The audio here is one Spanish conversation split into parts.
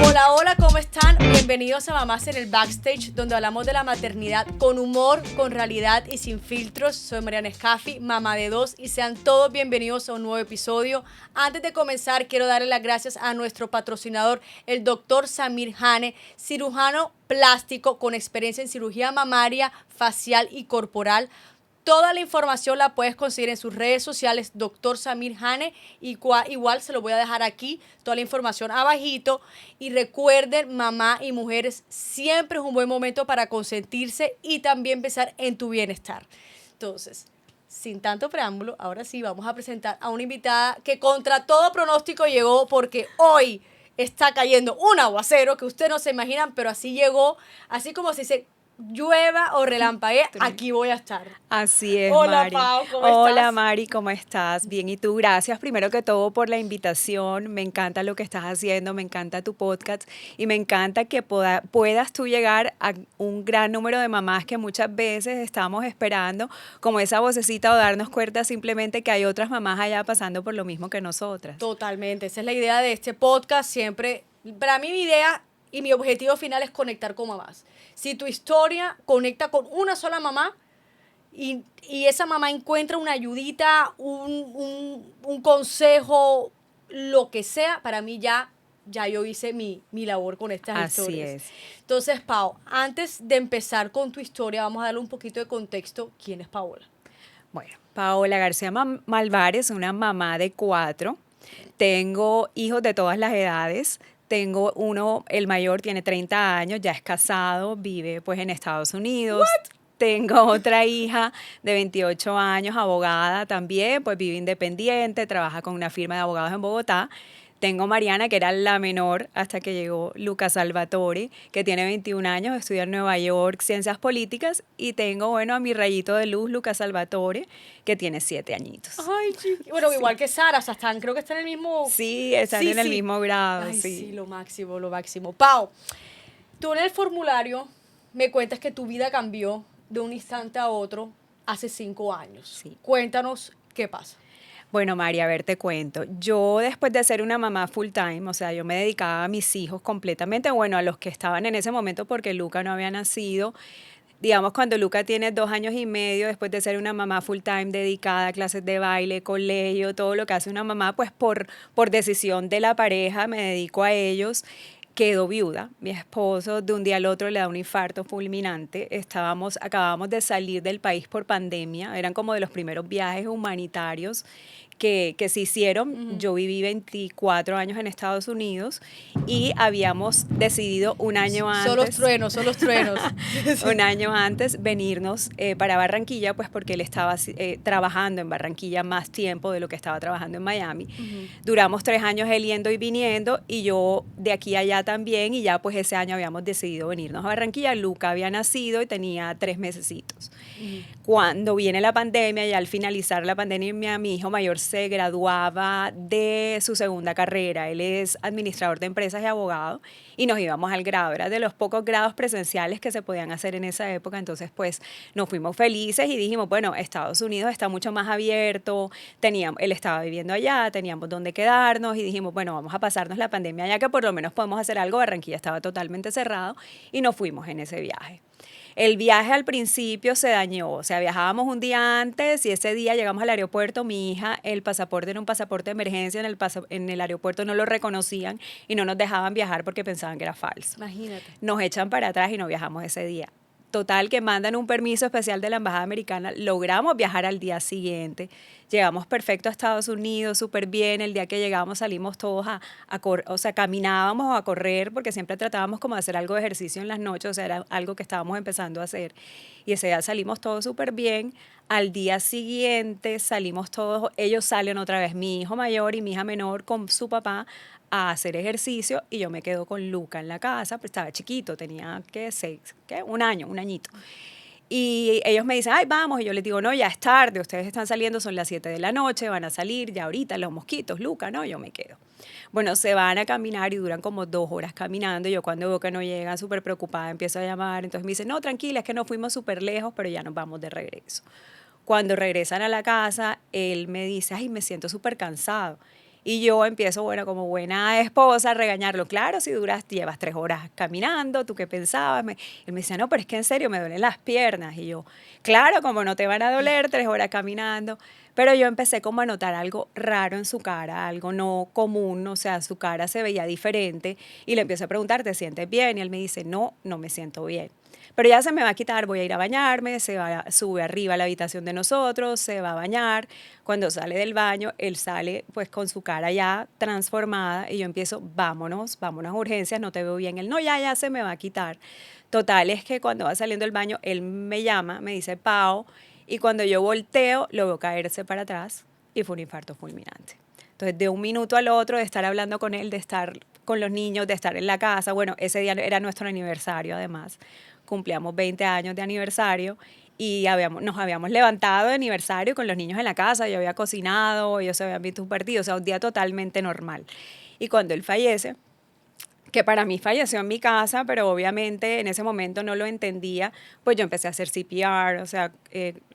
Hola, hola, ¿cómo están? Bienvenidos a Mamás en el Backstage, donde hablamos de la maternidad con humor, con realidad y sin filtros. Soy Mariana Escafi, mamá de 2, y sean todos bienvenidos a un nuevo episodio. Antes de comenzar, quiero darle las gracias a nuestro patrocinador, el Dr. Samir Hane, cirujano plástico con experiencia en cirugía mamaria, facial y corporal. Toda la información la puedes conseguir en sus redes sociales, Dr. Samir Hane, y igual se lo voy a dejar aquí, toda la información abajito. Y recuerden, mamá y mujeres, siempre es un buen momento para consentirse y también pensar en tu bienestar. Entonces, sin tanto preámbulo, ahora sí vamos a presentar a una invitada que contra todo pronóstico llegó, porque hoy está cayendo un aguacero que ustedes no se imaginan, pero así llegó, así como si se llueva o relampaguee, aquí voy a estar. Así es, Hola, Mari. Pau, ¿cómo Hola, estás? Mari, ¿cómo estás? Bien, ¿y tú? Gracias primero que todo por la invitación. Me encanta lo que estás haciendo, me encanta tu podcast y me encanta que puedas tú llegar a un gran número de mamás que muchas veces estamos esperando como esa vocecita o darnos cuenta simplemente que hay otras mamás allá pasando por lo mismo que nosotras. Totalmente, esa es la idea de este podcast siempre. Para mí mi idea y mi objetivo final es conectar con mamás. Si tu historia conecta con una sola mamá y esa mamá encuentra una ayudita, un consejo, lo que sea, para mí ya yo hice mi labor con estas Así historias. es. Entonces, Pau, antes de empezar con tu historia, vamos a darle un poquito de contexto. ¿Quién es Paola? Bueno, Paola García Malvares, una mamá de 4. Tengo hijos de todas las edades. Tengo uno, el mayor tiene 30 años, ya es casado, vive pues en Estados Unidos. What? Tengo otra hija de 28 años, abogada también, pues vive independiente, trabaja con una firma de abogados en Bogotá. Tengo Mariana, que era la menor hasta que llegó Lucas Salvatore, que tiene 21 años, estudia en Nueva York Ciencias Políticas. Y tengo, bueno, a mi rayito de luz, Lucas Salvatore, que tiene 7 añitos. Ay, chiqui. Bueno, Sí. igual que Sara, o sea, creo que están en el mismo. Sí, están Sí, en el sí. mismo grado, Ay, sí, sí. lo máximo, lo máximo. Pau, tú en el formulario me cuentas que tu vida cambió de un instante a otro hace 5 años. Sí. Cuéntanos qué pasa. Bueno, María, a ver, te cuento. Yo después de ser una mamá full time, o sea, yo me dedicaba a mis hijos completamente, bueno, a los que estaban en ese momento porque Luca no había nacido. Digamos, cuando Luca tiene 2 años y medio, después de ser una mamá full time dedicada a clases de baile, colegio, todo lo que hace una mamá, pues por decisión de la pareja me dedico a ellos. Quedó viuda. Mi esposo de un día al otro le da un infarto fulminante. Acabamos de salir del país por pandemia. Eran como de los primeros viajes humanitarios que se hicieron. Yo viví 24 años en Estados Unidos y habíamos decidido un año Son los antes truenos, son los truenos. un año antes venirnos para Barranquilla, pues porque él estaba trabajando en Barranquilla más tiempo de lo que estaba trabajando en Miami. Duramos 3 años él yendo y viniendo y yo de aquí a allá también, y ya pues ese año habíamos decidido venirnos a Barranquilla. Luca había nacido y tenía 3 mesecitos. Cuando viene la pandemia y al finalizar la pandemia, mi hijo mayor se graduaba de su segunda carrera. Él es administrador de empresas y abogado y nos íbamos al grado. Era de los pocos grados presenciales que se podían hacer en esa época. Entonces, pues nos fuimos felices y dijimos, bueno, Estados Unidos está mucho más abierto. Él estaba viviendo allá, teníamos dónde quedarnos y dijimos, bueno, vamos a pasarnos la pandemia allá que por lo menos podemos hacer algo. Barranquilla estaba totalmente cerrado y nos fuimos en ese viaje. El viaje al principio se dañó, o sea, viajábamos un día antes y ese día llegamos al aeropuerto. Mi hija, el pasaporte era un pasaporte de emergencia, en el aeropuerto no lo reconocían y no nos dejaban viajar porque pensaban que era falso. Imagínate. Nos echan para atrás y no viajamos ese día. Total, que mandan un permiso especial de la Embajada Americana, logramos viajar al día siguiente, llegamos perfecto a Estados Unidos, súper bien. El día que llegamos salimos todos o sea, caminábamos o a correr, porque siempre tratábamos como de hacer algo de ejercicio en las noches, o sea, era algo que estábamos empezando a hacer. Y ese día salimos todos súper bien. Al día siguiente salimos todos, ellos salen otra vez, mi hijo mayor y mi hija menor con su papá, a hacer ejercicio, y yo me quedo con Luca en la casa, pues estaba chiquito, tenía un año, un añito. Y ellos me dicen, ay, vamos, y yo les digo, no, ya es tarde, ustedes están saliendo, son las 7 de la noche, van a salir ya ahorita los mosquitos, Luca, no, yo me quedo. Bueno, se van a caminar y duran como 2 horas caminando. Y yo cuando veo que no llegan, súper preocupada, empiezo a llamar. Entonces me dicen, no, tranquila, es que nos fuimos súper lejos, pero ya nos vamos de regreso. Cuando regresan a la casa, él me dice, ay, me siento súper cansado. Y yo empiezo, bueno, como buena esposa, a regañarlo. Claro, si llevas 3 horas caminando, ¿tú qué pensabas? Él me decía, no, pero es que en serio me duelen las piernas. Y yo, claro, como no te van a doler 3 horas caminando. Pero yo empecé como a notar algo raro en su cara, algo no común, o sea, su cara se veía diferente. Y le empiezo a preguntar, ¿te sientes bien? Y él me dice, no, no me siento bien. Pero ya se me va a quitar, voy a ir a bañarme, sube arriba a la habitación de nosotros, se va a bañar. Cuando sale del baño, él sale pues con su cara ya transformada y yo empiezo, vámonos a urgencias, no te veo bien. Él, no, ya se me va a quitar. Total, es que cuando va saliendo del baño, él me llama, me dice, Pao, y cuando yo volteo, lo veo caerse para atrás y fue un infarto fulminante. Entonces, de un minuto al otro, de estar hablando con él, de estar con los niños, de estar en la casa, bueno, ese día era nuestro aniversario además, cumplíamos 20 años de aniversario y nos habíamos levantado de aniversario con los niños en la casa, yo había cocinado, ellos se habían visto un partido, o sea, un día totalmente normal. Y cuando él fallece, que para mí falleció en mi casa, pero obviamente en ese momento no lo entendía, pues yo empecé a hacer CPR, o sea,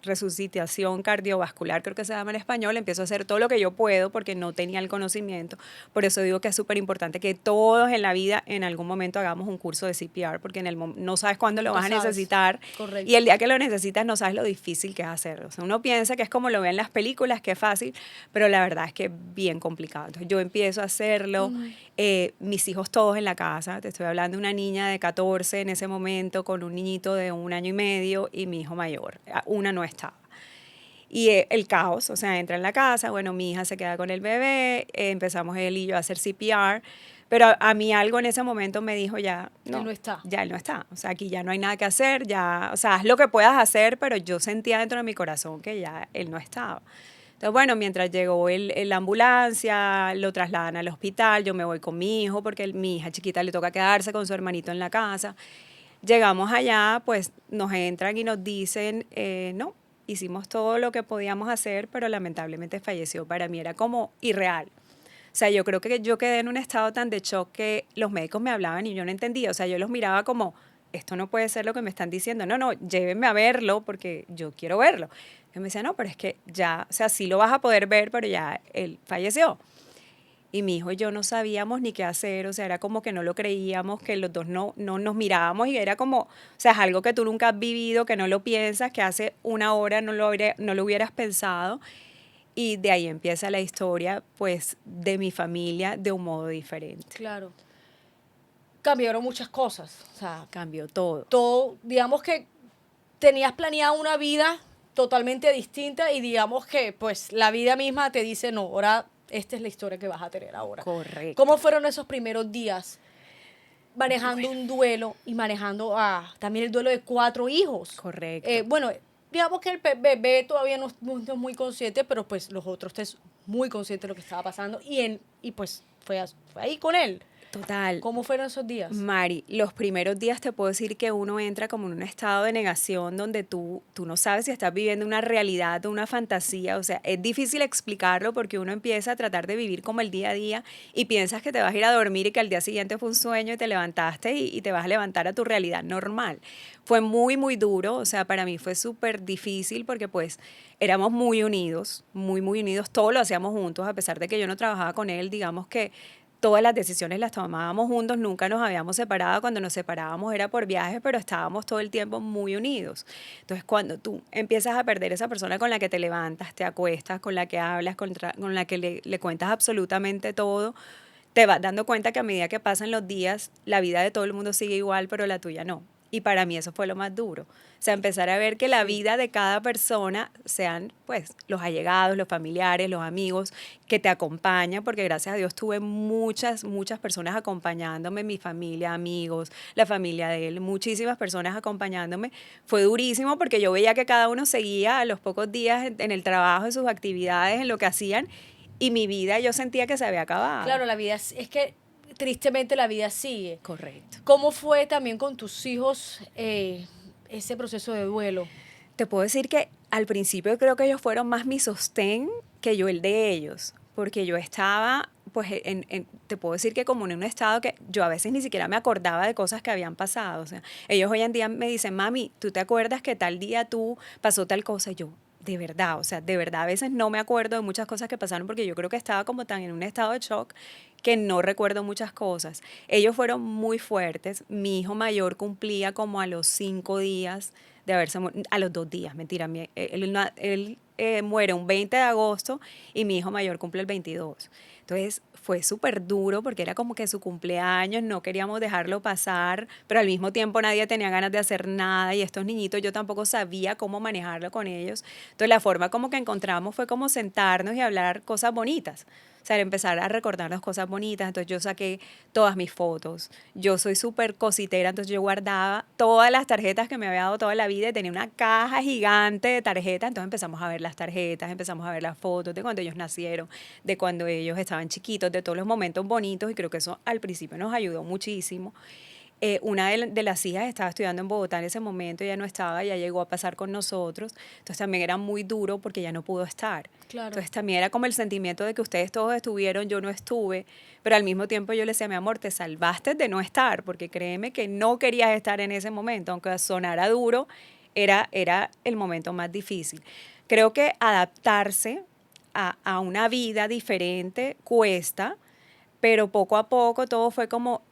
resucitación cardiovascular, creo que se llama en español, empiezo a hacer todo lo que yo puedo porque no tenía el conocimiento. Por eso digo que es súper importante que todos en la vida en algún momento hagamos un curso de CPR, porque no sabes cuándo lo vas a necesitar. Correcto. Y el día que lo necesitas no sabes lo difícil que es hacerlo. O sea, uno piensa que es como lo ve en las películas, que es fácil, pero la verdad es que es bien complicado. Entonces yo empiezo a hacerlo, mis hijos todos en la casa, te estoy hablando de una niña de 14 en ese momento, con un niñito de 1 año y medio y mi hijo mayor, una no estaba. Y el caos, o sea, entra en la casa, bueno, mi hija se queda con el bebé, empezamos él y yo a hacer CPR, pero a mí algo en ese momento me dijo ya, no, él no está. Ya él no está, o sea, aquí ya no hay nada que hacer, ya, o sea, haz lo que puedas hacer, pero yo sentía dentro de mi corazón que ya él no estaba. Entonces, bueno, mientras llegó la ambulancia, lo trasladan al hospital, yo me voy con mi hijo porque mi hija chiquita le toca quedarse con su hermanito en la casa. Llegamos allá, pues nos entran y nos dicen, no, hicimos todo lo que podíamos hacer, pero lamentablemente falleció. Para mí era como irreal. O sea, yo creo que yo quedé en un estado tan de shock que los médicos me hablaban y yo no entendía. O sea, yo los miraba como, esto no puede ser lo que me están diciendo. No, llévenme a verlo porque yo quiero verlo. Y me decía, no, pero es que ya, o sea, sí lo vas a poder ver, pero ya él falleció. Y mi hijo y yo no sabíamos ni qué hacer, o sea, era como que no lo creíamos, que los dos no nos mirábamos y era como, o sea, es algo que tú nunca has vivido, que no lo piensas, que hace una hora no lo hubieras pensado. Y de ahí empieza la historia, pues, de mi familia de un modo diferente. Claro. Cambiaron muchas cosas, o sea, Cambió todo. todo, digamos que tenías planeada una vida totalmente distinta y digamos que pues la vida misma te dice, no, ahora esta es la historia que vas a tener ahora. Correcto. ¿Cómo fueron esos primeros días manejando un duelo y manejando también el duelo de 4 hijos? Correcto. Bueno, digamos que el bebé todavía no es muy consciente, pero pues los otros 3 muy conscientes de lo que estaba pasando y pues fue ahí con él. Total. ¿Cómo fueron esos días? Mari, los primeros días te puedo decir que uno entra como en un estado de negación donde tú no sabes si estás viviendo una realidad o una fantasía. O sea, es difícil explicarlo porque uno empieza a tratar de vivir como el día a día y piensas que te vas a ir a dormir y que al día siguiente fue un sueño y te levantaste y te vas a levantar a tu realidad normal. Fue muy, muy duro. O sea, para mí fue súper difícil porque pues éramos muy unidos, muy, muy unidos. Todo lo hacíamos juntos, a pesar de que yo no trabajaba con él, digamos que todas las decisiones las tomábamos juntos, nunca nos habíamos separado, cuando nos separábamos era por viajes, pero estábamos todo el tiempo muy unidos. Entonces, cuando tú empiezas a perder esa persona con la que te levantas, te acuestas, con la que hablas, con la que le cuentas absolutamente todo, te vas dando cuenta que a medida que pasan los días, la vida de todo el mundo sigue igual, pero la tuya no. Y para mí eso fue lo más duro. O sea, empezar a ver que la vida de cada persona, sean pues los allegados, los familiares, los amigos, que te acompañan, porque gracias a Dios tuve muchas personas acompañándome, mi familia, amigos, la familia de él, muchísimas personas acompañándome. Fue durísimo porque yo veía que cada uno seguía a los pocos días en el trabajo, en sus actividades, en lo que hacían, y mi vida yo sentía que se había acabado. Claro, la vida es que tristemente la vida sigue. Correcto. ¿Cómo fue también con tus hijos ese proceso de duelo? Te puedo decir que al principio creo que ellos fueron más mi sostén que yo el de ellos, porque yo estaba, pues te puedo decir que como en un estado que yo a veces ni siquiera me acordaba de cosas que habían pasado. O sea, ellos hoy en día me dicen, mami, ¿tú te acuerdas que tal día tú pasó tal cosa? Y yo de verdad, o sea, de verdad, a veces no me acuerdo de muchas cosas que pasaron porque yo creo que estaba como tan en un estado de shock que no recuerdo muchas cosas. Ellos fueron muy fuertes. Mi hijo mayor cumplía como a los 5 días de haberse muerto, a los 2 días, mentira, él muere un 20 de agosto y mi hijo mayor cumple el 22. Entonces fue súper duro porque era como que su cumpleaños, no queríamos dejarlo pasar, pero al mismo tiempo nadie tenía ganas de hacer nada y estos niñitos yo tampoco sabía cómo manejarlo con ellos. Entonces la forma como que encontramos fue como sentarnos y hablar cosas bonitas. O sea, empezar a recordarnos cosas bonitas. Entonces yo saqué todas mis fotos. Yo soy súper cositera, entonces yo guardaba todas las tarjetas que me había dado toda la vida y tenía una caja gigante de tarjetas. Entonces empezamos a ver las tarjetas, empezamos a ver las fotos de cuando ellos nacieron, de cuando ellos estaban chiquitos, de todos los momentos bonitos y creo que eso al principio nos ayudó muchísimo. Una de las hijas estaba estudiando en Bogotá en ese momento, ya no estaba, ya llegó a pasar con nosotros, entonces también era muy duro porque ya no pudo estar. Claro. Entonces también era como el sentimiento de que ustedes todos estuvieron, yo no estuve, pero al mismo tiempo yo le decía, mi amor, te salvaste de no estar, porque créeme que no querías estar en ese momento, aunque sonara duro, era el momento más difícil. Creo que adaptarse a una vida diferente cuesta, pero poco a poco todo fue como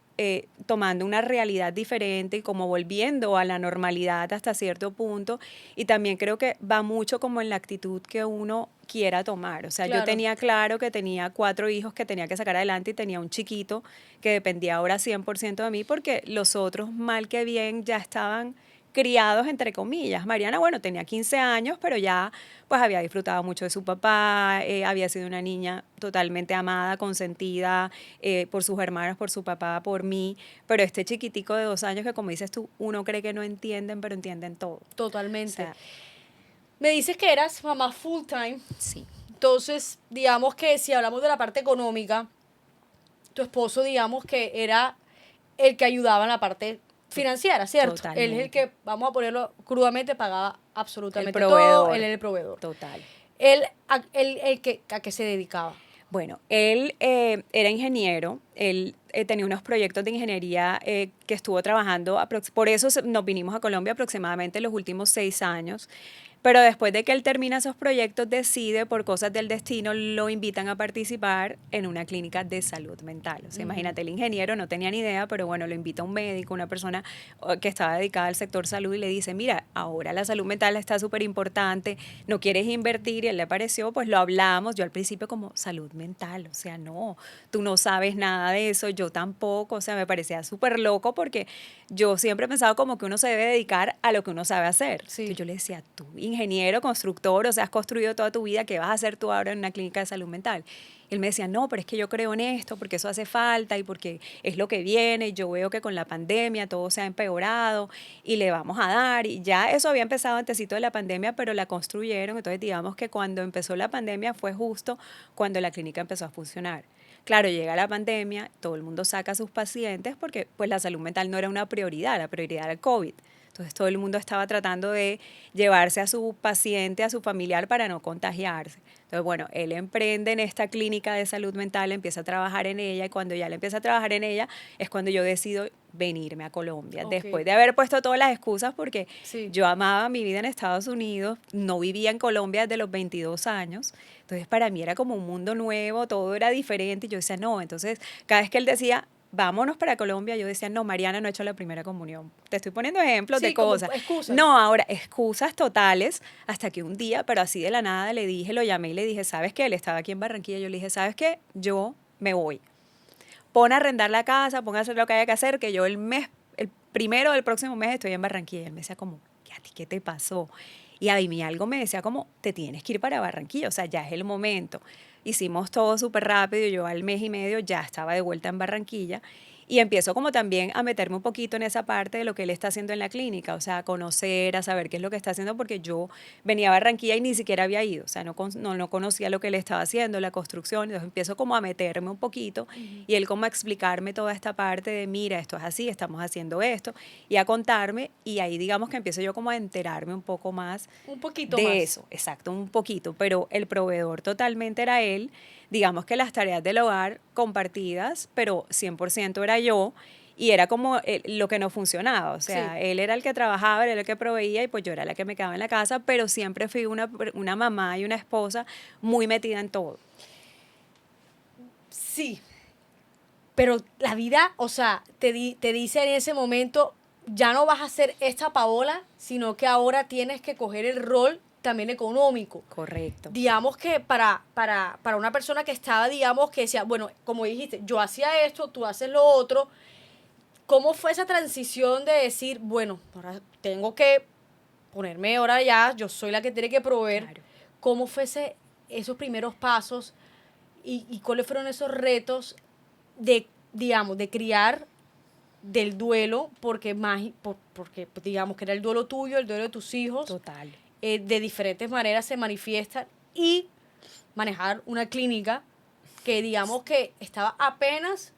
tomando una realidad diferente y como volviendo a la normalidad hasta cierto punto. Y también creo que va mucho como en la actitud que uno quiera tomar. O sea, Claro. yo tenía claro que tenía 4 hijos que tenía que sacar adelante y tenía un chiquito que dependía ahora 100% de mí porque los otros, mal que bien, ya estaban criados, entre comillas. Mariana, bueno, tenía 15 años, pero ya pues había disfrutado mucho de su papá, había sido una niña totalmente amada, consentida por sus hermanos, por su papá, por mí, pero este chiquitico de 2 años que como dices tú, uno cree que no entienden, pero entienden todo. Totalmente. O sea, me dices que eras mamá full time. sí. Entonces, digamos que si hablamos de la parte económica, tu esposo, digamos que era el que ayudaba en la parte financiera, ¿cierto? Totalmente. Él es el que, vamos a ponerlo crudamente, pagaba absolutamente El proveedor. todo. Él era el proveedor. Total. Él, ¿a qué se dedicaba? Bueno, él era ingeniero, él tenía unos proyectos de ingeniería que estuvo trabajando, por eso nos vinimos a Colombia aproximadamente los últimos 6 años, pero después de que él termina esos proyectos decide, por cosas del destino, lo invitan a participar en una clínica de salud mental. O sea, imagínate, el ingeniero no tenía ni idea, pero bueno, lo invita un médico, una persona que estaba dedicada al sector salud y le dice, mira, ahora la salud mental está súper importante, no quieres invertir, y él le pareció, pues lo hablamos, yo al principio como salud mental, o sea, no, tú no sabes nada de eso, yo tampoco, o sea, me parecía súper loco porque yo siempre he pensado como que uno se debe dedicar a lo que uno sabe hacer. Sí. Entonces yo le decía, tú, ingeniero, constructor, o sea, has construido toda tu vida, ¿qué vas a hacer tú ahora en una clínica de salud mental? Y él me decía, no, pero es que yo creo en esto, porque eso hace falta y porque es lo que viene, y yo veo que con la pandemia todo se ha empeorado y le vamos a dar, y ya eso había empezado antesito de la pandemia, pero la construyeron, entonces digamos que cuando empezó la pandemia fue justo cuando la clínica empezó a funcionar. Claro, llega la pandemia, todo el mundo saca a sus pacientes porque pues la salud mental no era una prioridad, la prioridad era el COVID. Entonces todo el mundo estaba tratando de llevarse a su paciente, a su familiar para no contagiarse. Entonces, bueno, él emprende en esta clínica de salud mental, empieza a trabajar en ella y cuando ya le empieza a trabajar en ella es cuando yo decido venirme a Colombia. Okay. Después de haber puesto todas las excusas porque Sí. yo amaba mi vida en Estados Unidos, no vivía en Colombia desde los 22 años. Entonces para mí era como un mundo nuevo, todo era diferente y yo decía, no, entonces cada vez que él decía, vámonos para Colombia, yo decía, no, Mariana no ha hecho la primera comunión. Te estoy poniendo ejemplos Sí, de cosas. como excusas. No, ahora, excusas totales, hasta que un día, pero así de la nada, le dije, lo llamé y le dije, ¿sabes qué? Él estaba aquí en Barranquilla, yo le dije, ¿sabes qué? Yo me voy. Pon a arrendar la casa, pon a hacer lo que haya que hacer, que yo el primero del próximo mes estoy en Barranquilla. Y él me decía como, ¿a ti qué te pasó? Y a mí algo me decía como, te tienes que ir para Barranquilla, o sea, ya es el momento. Hicimos todo súper rápido, yo al mes y medio ya estaba de vuelta en Barranquilla y empiezo como también a meterme un poquito en esa parte de lo que él está haciendo en la clínica, o sea, a conocer, a saber qué es lo que está haciendo, porque yo venía a Barranquilla y ni siquiera había ido, o sea, no conocía lo que él estaba haciendo, la construcción, entonces empiezo como a meterme un poquito y él como a explicarme toda esta parte de, mira, esto es así, estamos haciendo esto, y a contarme, y ahí digamos que empiezo yo como a enterarme un poco más Un poquito de más. eso, exacto, un poquito, pero el proveedor totalmente era él, digamos que las tareas del hogar compartidas, pero 100% era yo, Y era como lo que no funcionaba, o sea, Sí. él era el que trabajaba, él era el que proveía y pues yo era la que me quedaba en la casa, pero siempre fui una mamá y una esposa muy metida en todo. Sí, pero la vida, o sea, te dice en ese momento, ya no vas a ser esta Paola, sino que ahora tienes que coger el rol también económico. Correcto. Digamos que para una persona que estaba, digamos, que decía, bueno, como dijiste, yo hacía esto, tú haces lo otro, ¿cómo fue esa transición de decir, bueno, ahora tengo que ponerme ahora ya, yo soy la que tiene que proveer? Claro. ¿Cómo fue esos primeros pasos y cuáles fueron esos retos de, digamos, de criar del duelo, porque porque digamos que era el duelo tuyo, el duelo de tus hijos, Total. de diferentes maneras se manifiestan y manejar una clínica que digamos que estaba apenas,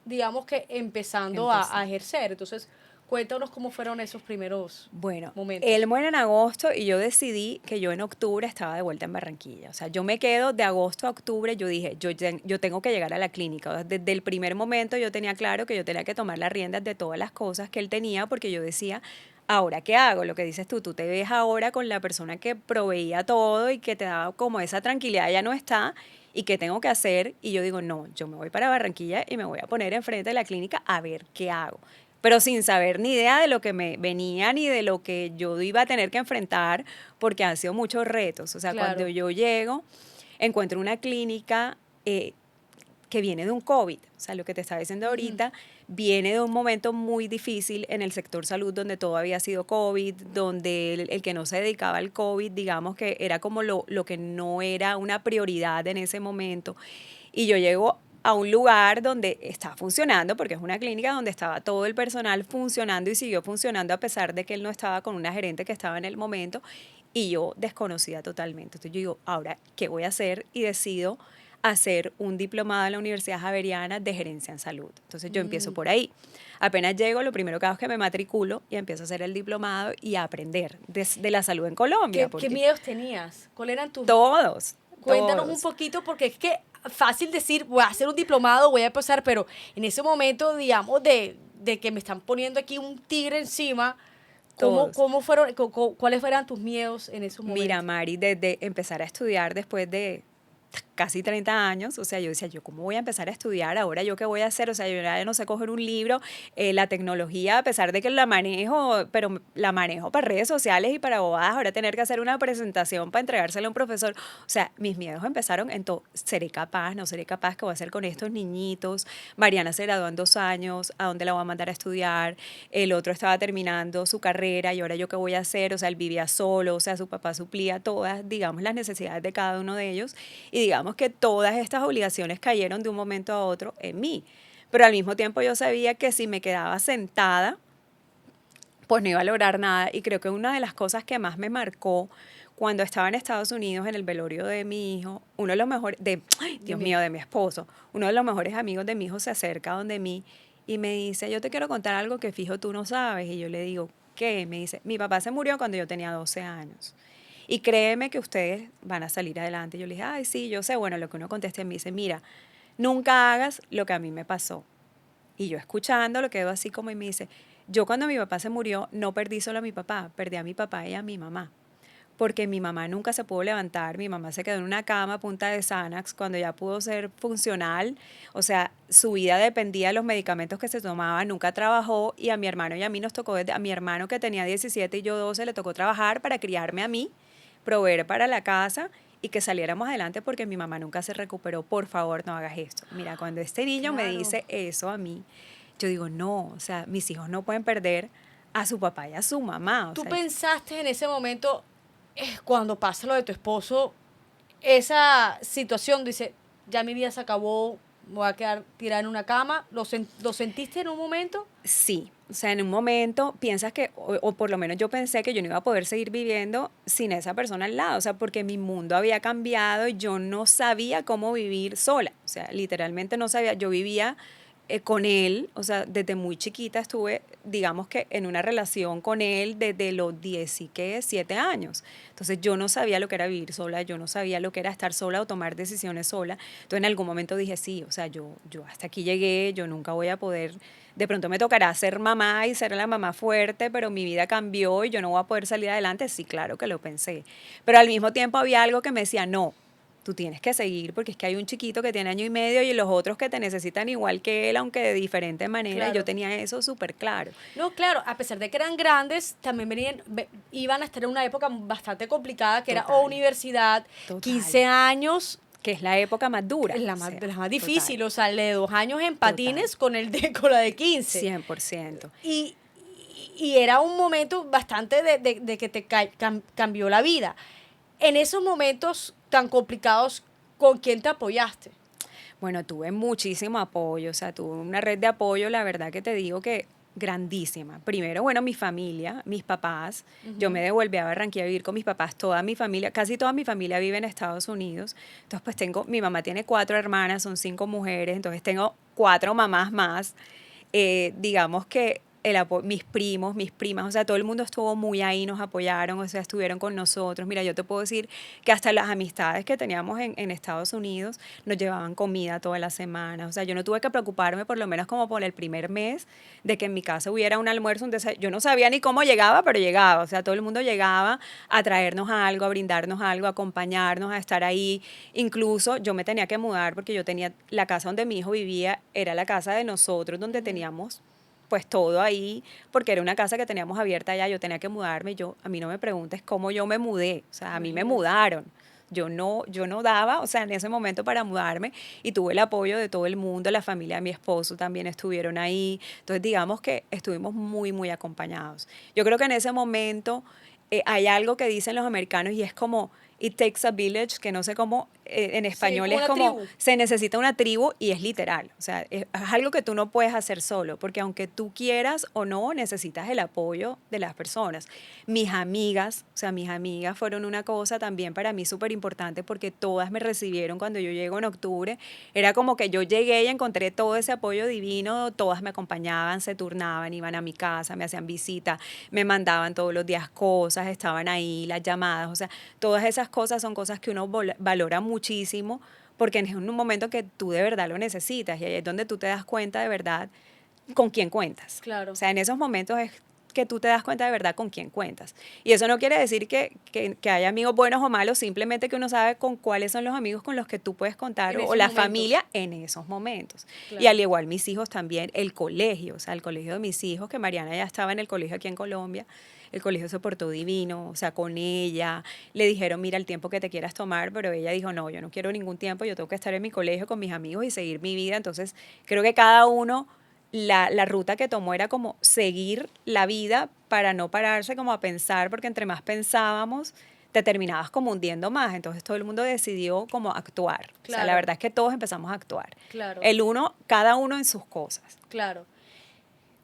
digamos que empezando a ejercer. Entonces, cuéntanos cómo fueron esos primeros Bueno, momentos. él muere en agosto y yo decidí que yo en octubre estaba de vuelta en Barranquilla. O sea, yo me quedo de agosto a octubre, yo dije, yo tengo que llegar a la clínica. O sea, desde el primer momento yo tenía claro que yo tenía que tomar las riendas de todas las cosas que él tenía porque yo decía, ahora, ¿qué hago? Lo que dices tú te ves ahora con la persona que proveía todo y que te daba como esa tranquilidad, ya no está. ¿Y qué tengo que hacer? Y yo digo, no, yo me voy para Barranquilla y me voy a poner enfrente de la clínica a ver qué hago, pero sin saber ni idea de lo que me venía ni de lo que yo iba a tener que enfrentar, porque han sido muchos retos. O sea, Claro. cuando yo llego, encuentro una clínica que viene de un COVID. O sea, lo que te estaba diciendo ahorita, viene de un momento muy difícil en el sector salud donde todo había sido COVID, donde el que no se dedicaba al COVID, digamos que era como lo que no era una prioridad en ese momento. Y yo llego a un lugar donde está funcionando, porque es una clínica donde estaba todo el personal funcionando y siguió funcionando a pesar de que él no estaba con una gerente que estaba en el momento y yo desconocida totalmente. Entonces yo digo, ahora, ¿qué voy a hacer? Y decido hacer un diplomado en la Universidad Javeriana de gerencia en salud. Entonces yo empiezo por ahí. Apenas llego, lo primero que hago es que me matriculo y empiezo a hacer el diplomado y a aprender de la salud en Colombia. ¿Qué miedos tenías? ¿Cuáles eran tus? Todos. Cuéntanos Todos. un poquito, porque es que fácil decir, voy a hacer un diplomado, voy a empezar, pero en ese momento, digamos, de que me están poniendo aquí un tigre encima, Todos. ¿cómo fueron, cuáles fueron tus miedos en esos momentos? Mira, Mari, desde empezar a estudiar después de casi 30 años, o sea, yo decía, ¿yo cómo voy a empezar a estudiar? Ahora, ¿yo qué voy a hacer? O sea, yo ya no sé coger un libro, la tecnología, a pesar de que la manejo, pero la manejo para redes sociales y para bobadas, ahora tener que hacer una presentación para entregársela a un profesor. O sea, mis miedos empezaron en todo, ¿seré capaz? ¿No seré capaz? ¿Qué voy a hacer con estos niñitos? Mariana se graduó en 2 años, ¿a dónde la voy a mandar a estudiar? El otro estaba terminando su carrera y ahora yo qué voy a hacer, o sea, él vivía solo, o sea, su papá suplía todas, digamos, las necesidades de cada uno de ellos y digamos que todas estas obligaciones cayeron de un momento a otro en mí, pero al mismo tiempo yo sabía que si me quedaba sentada, pues no iba a lograr nada y creo que una de las cosas que más me marcó cuando estaba en Estados Unidos en el velorio de mi hijo, uno de los mejores, ay, Dios mío, de mi esposo, uno de los mejores amigos de mi hijo se acerca donde mí y me dice, yo te quiero contar algo que fijo tú no sabes. Y yo le digo, ¿qué? Me dice, mi papá se murió cuando yo tenía 12 años. Y créeme que ustedes van a salir adelante. Yo le dije, ay, sí, yo sé. Bueno, lo que uno contesta me dice, mira, nunca hagas lo que a mí me pasó. Y yo escuchando lo quedo así como y me dice, yo cuando mi papá se murió no perdí solo a mi papá, perdí a mi papá y a mi mamá. Porque mi mamá nunca se pudo levantar, mi mamá se quedó en una cama a punta de Xanax cuando ya pudo ser funcional, o sea, su vida dependía de los medicamentos que se tomaba, nunca trabajó y a mi hermano y a mí nos tocó, a mi hermano que tenía 17 y yo 12 le tocó trabajar para criarme a mí, proveer para la casa y que saliéramos adelante porque mi mamá nunca se recuperó. Por favor, no hagas esto. Mira, cuando este niño me dice eso a mí, yo digo, no, o sea, mis hijos no pueden perder a su papá y a su mamá. ¿Tú pensaste en ese momento, cuando pasa lo de tu esposo, esa situación, dice, ya mi vida se acabó, me voy a quedar tirada en una cama? ¿Lo sentiste en un momento? Sí, o sea, en un momento piensas que, o por lo menos yo pensé que yo no iba a poder seguir viviendo sin esa persona al lado, o sea, porque mi mundo había cambiado y yo no sabía cómo vivir sola, o sea, literalmente no sabía, yo vivía con él, o sea, desde muy chiquita estuve, digamos que en una relación con él desde los 17 años. Entonces yo no sabía lo que era vivir sola, yo no sabía lo que era estar sola o tomar decisiones sola. Entonces en algún momento dije, sí, o sea, yo hasta aquí llegué, yo nunca voy a poder, de pronto me tocará ser mamá y ser la mamá fuerte, pero mi vida cambió y yo no voy a poder salir adelante. Sí, claro que lo pensé. Pero al mismo tiempo había algo que me decía, no, tú tienes que seguir porque es que hay un chiquito que tiene 1 año y medio y los otros que te necesitan igual que él, aunque de diferente manera. Yo Claro. tenía eso súper claro. No, claro, a pesar de que eran grandes, también iban a estar en una época bastante complicada, que era o Total, universidad, total. 15 años, Que es la época más dura. es O sea, la más total, difícil, o sea, el de 2 años en total. patines con con la de 15. 100%. Y, y era un momento bastante de que te cambió la vida. En esos momentos tan complicados, ¿con quién te apoyaste? Bueno, tuve muchísimo apoyo, o sea, tuve una red de apoyo, la verdad que te digo que grandísima. Primero, bueno, mi familia, mis papás, yo me devolví a Barranquilla a vivir con mis papás, toda mi familia, casi toda mi familia vive en Estados Unidos, entonces pues mi mamá tiene 4 hermanas, son 5 mujeres, entonces tengo 4 mamás más. Digamos que mis primos, mis primas, o sea, todo el mundo estuvo muy ahí, nos apoyaron, o sea, estuvieron con nosotros. Mira, yo te puedo decir que hasta las amistades que teníamos en Estados Unidos nos llevaban comida toda la semana. O sea, yo no tuve que preocuparme por lo menos como por el primer mes de que en mi casa hubiera un almuerzo, un desayuno. Yo no sabía ni cómo llegaba, pero llegaba. O sea, todo el mundo llegaba a traernos algo, a brindarnos algo, a acompañarnos, a estar ahí. Incluso yo me tenía que mudar porque yo tenía la casa donde mi hijo vivía, era la casa de nosotros, donde teníamos pues todo ahí, porque era una casa que teníamos abierta allá, yo tenía que mudarme, a mí no me preguntes cómo yo me mudé, o sea, a mí me Imagínate. mudaron, yo no daba, o sea, en ese momento para mudarme, y tuve el apoyo de todo el mundo, la familia de mi esposo también estuvieron ahí, entonces digamos que estuvimos muy, muy acompañados. Yo creo que en ese momento hay algo que dicen los americanos y es como, it takes a village, que no sé cómo, en Sí, español como es una como, tribu. se necesita una tribu y es literal. O sea, es algo que tú no puedes hacer solo, porque aunque tú quieras o no, necesitas el apoyo de las personas. Mis amigas, o sea, mis amigas fueron una cosa también para mí súper importante porque todas me recibieron cuando yo llego en octubre. Era como que yo llegué y encontré todo ese apoyo divino, todas me acompañaban, se turnaban, iban a mi casa, me hacían visita, me mandaban todos los días cosas, estaban ahí, las llamadas, o sea, todas esas cosas son cosas que uno valora muchísimo porque es un momento que tú de verdad lo necesitas y ahí es donde tú te das cuenta de verdad con quién cuentas. O Claro. sea, en esos momentos es que tú te das cuenta de verdad con quién cuentas. Y eso no quiere decir que haya amigos buenos o malos, simplemente que uno sabe con cuáles son los amigos con los que tú puedes contar En o esos la momentos. familia en esos momentos. Y Claro. al igual mis hijos también, el colegio, o sea, el colegio de mis hijos, que Mariana ya estaba en el colegio aquí en Colombia, el colegio se portó divino, o sea, con ella, le dijeron, mira, el tiempo que te quieras tomar, pero ella dijo, no, yo no quiero ningún tiempo, yo tengo que estar en mi colegio con mis amigos y seguir mi vida. Entonces, creo que cada uno la ruta que tomó era como seguir la vida para no pararse como a pensar, porque entre más pensábamos, te terminabas como hundiendo más. Entonces todo el mundo decidió como actuar. O sea, la Claro. verdad es que todos empezamos a actuar. Claro. Cada uno en sus cosas. Claro.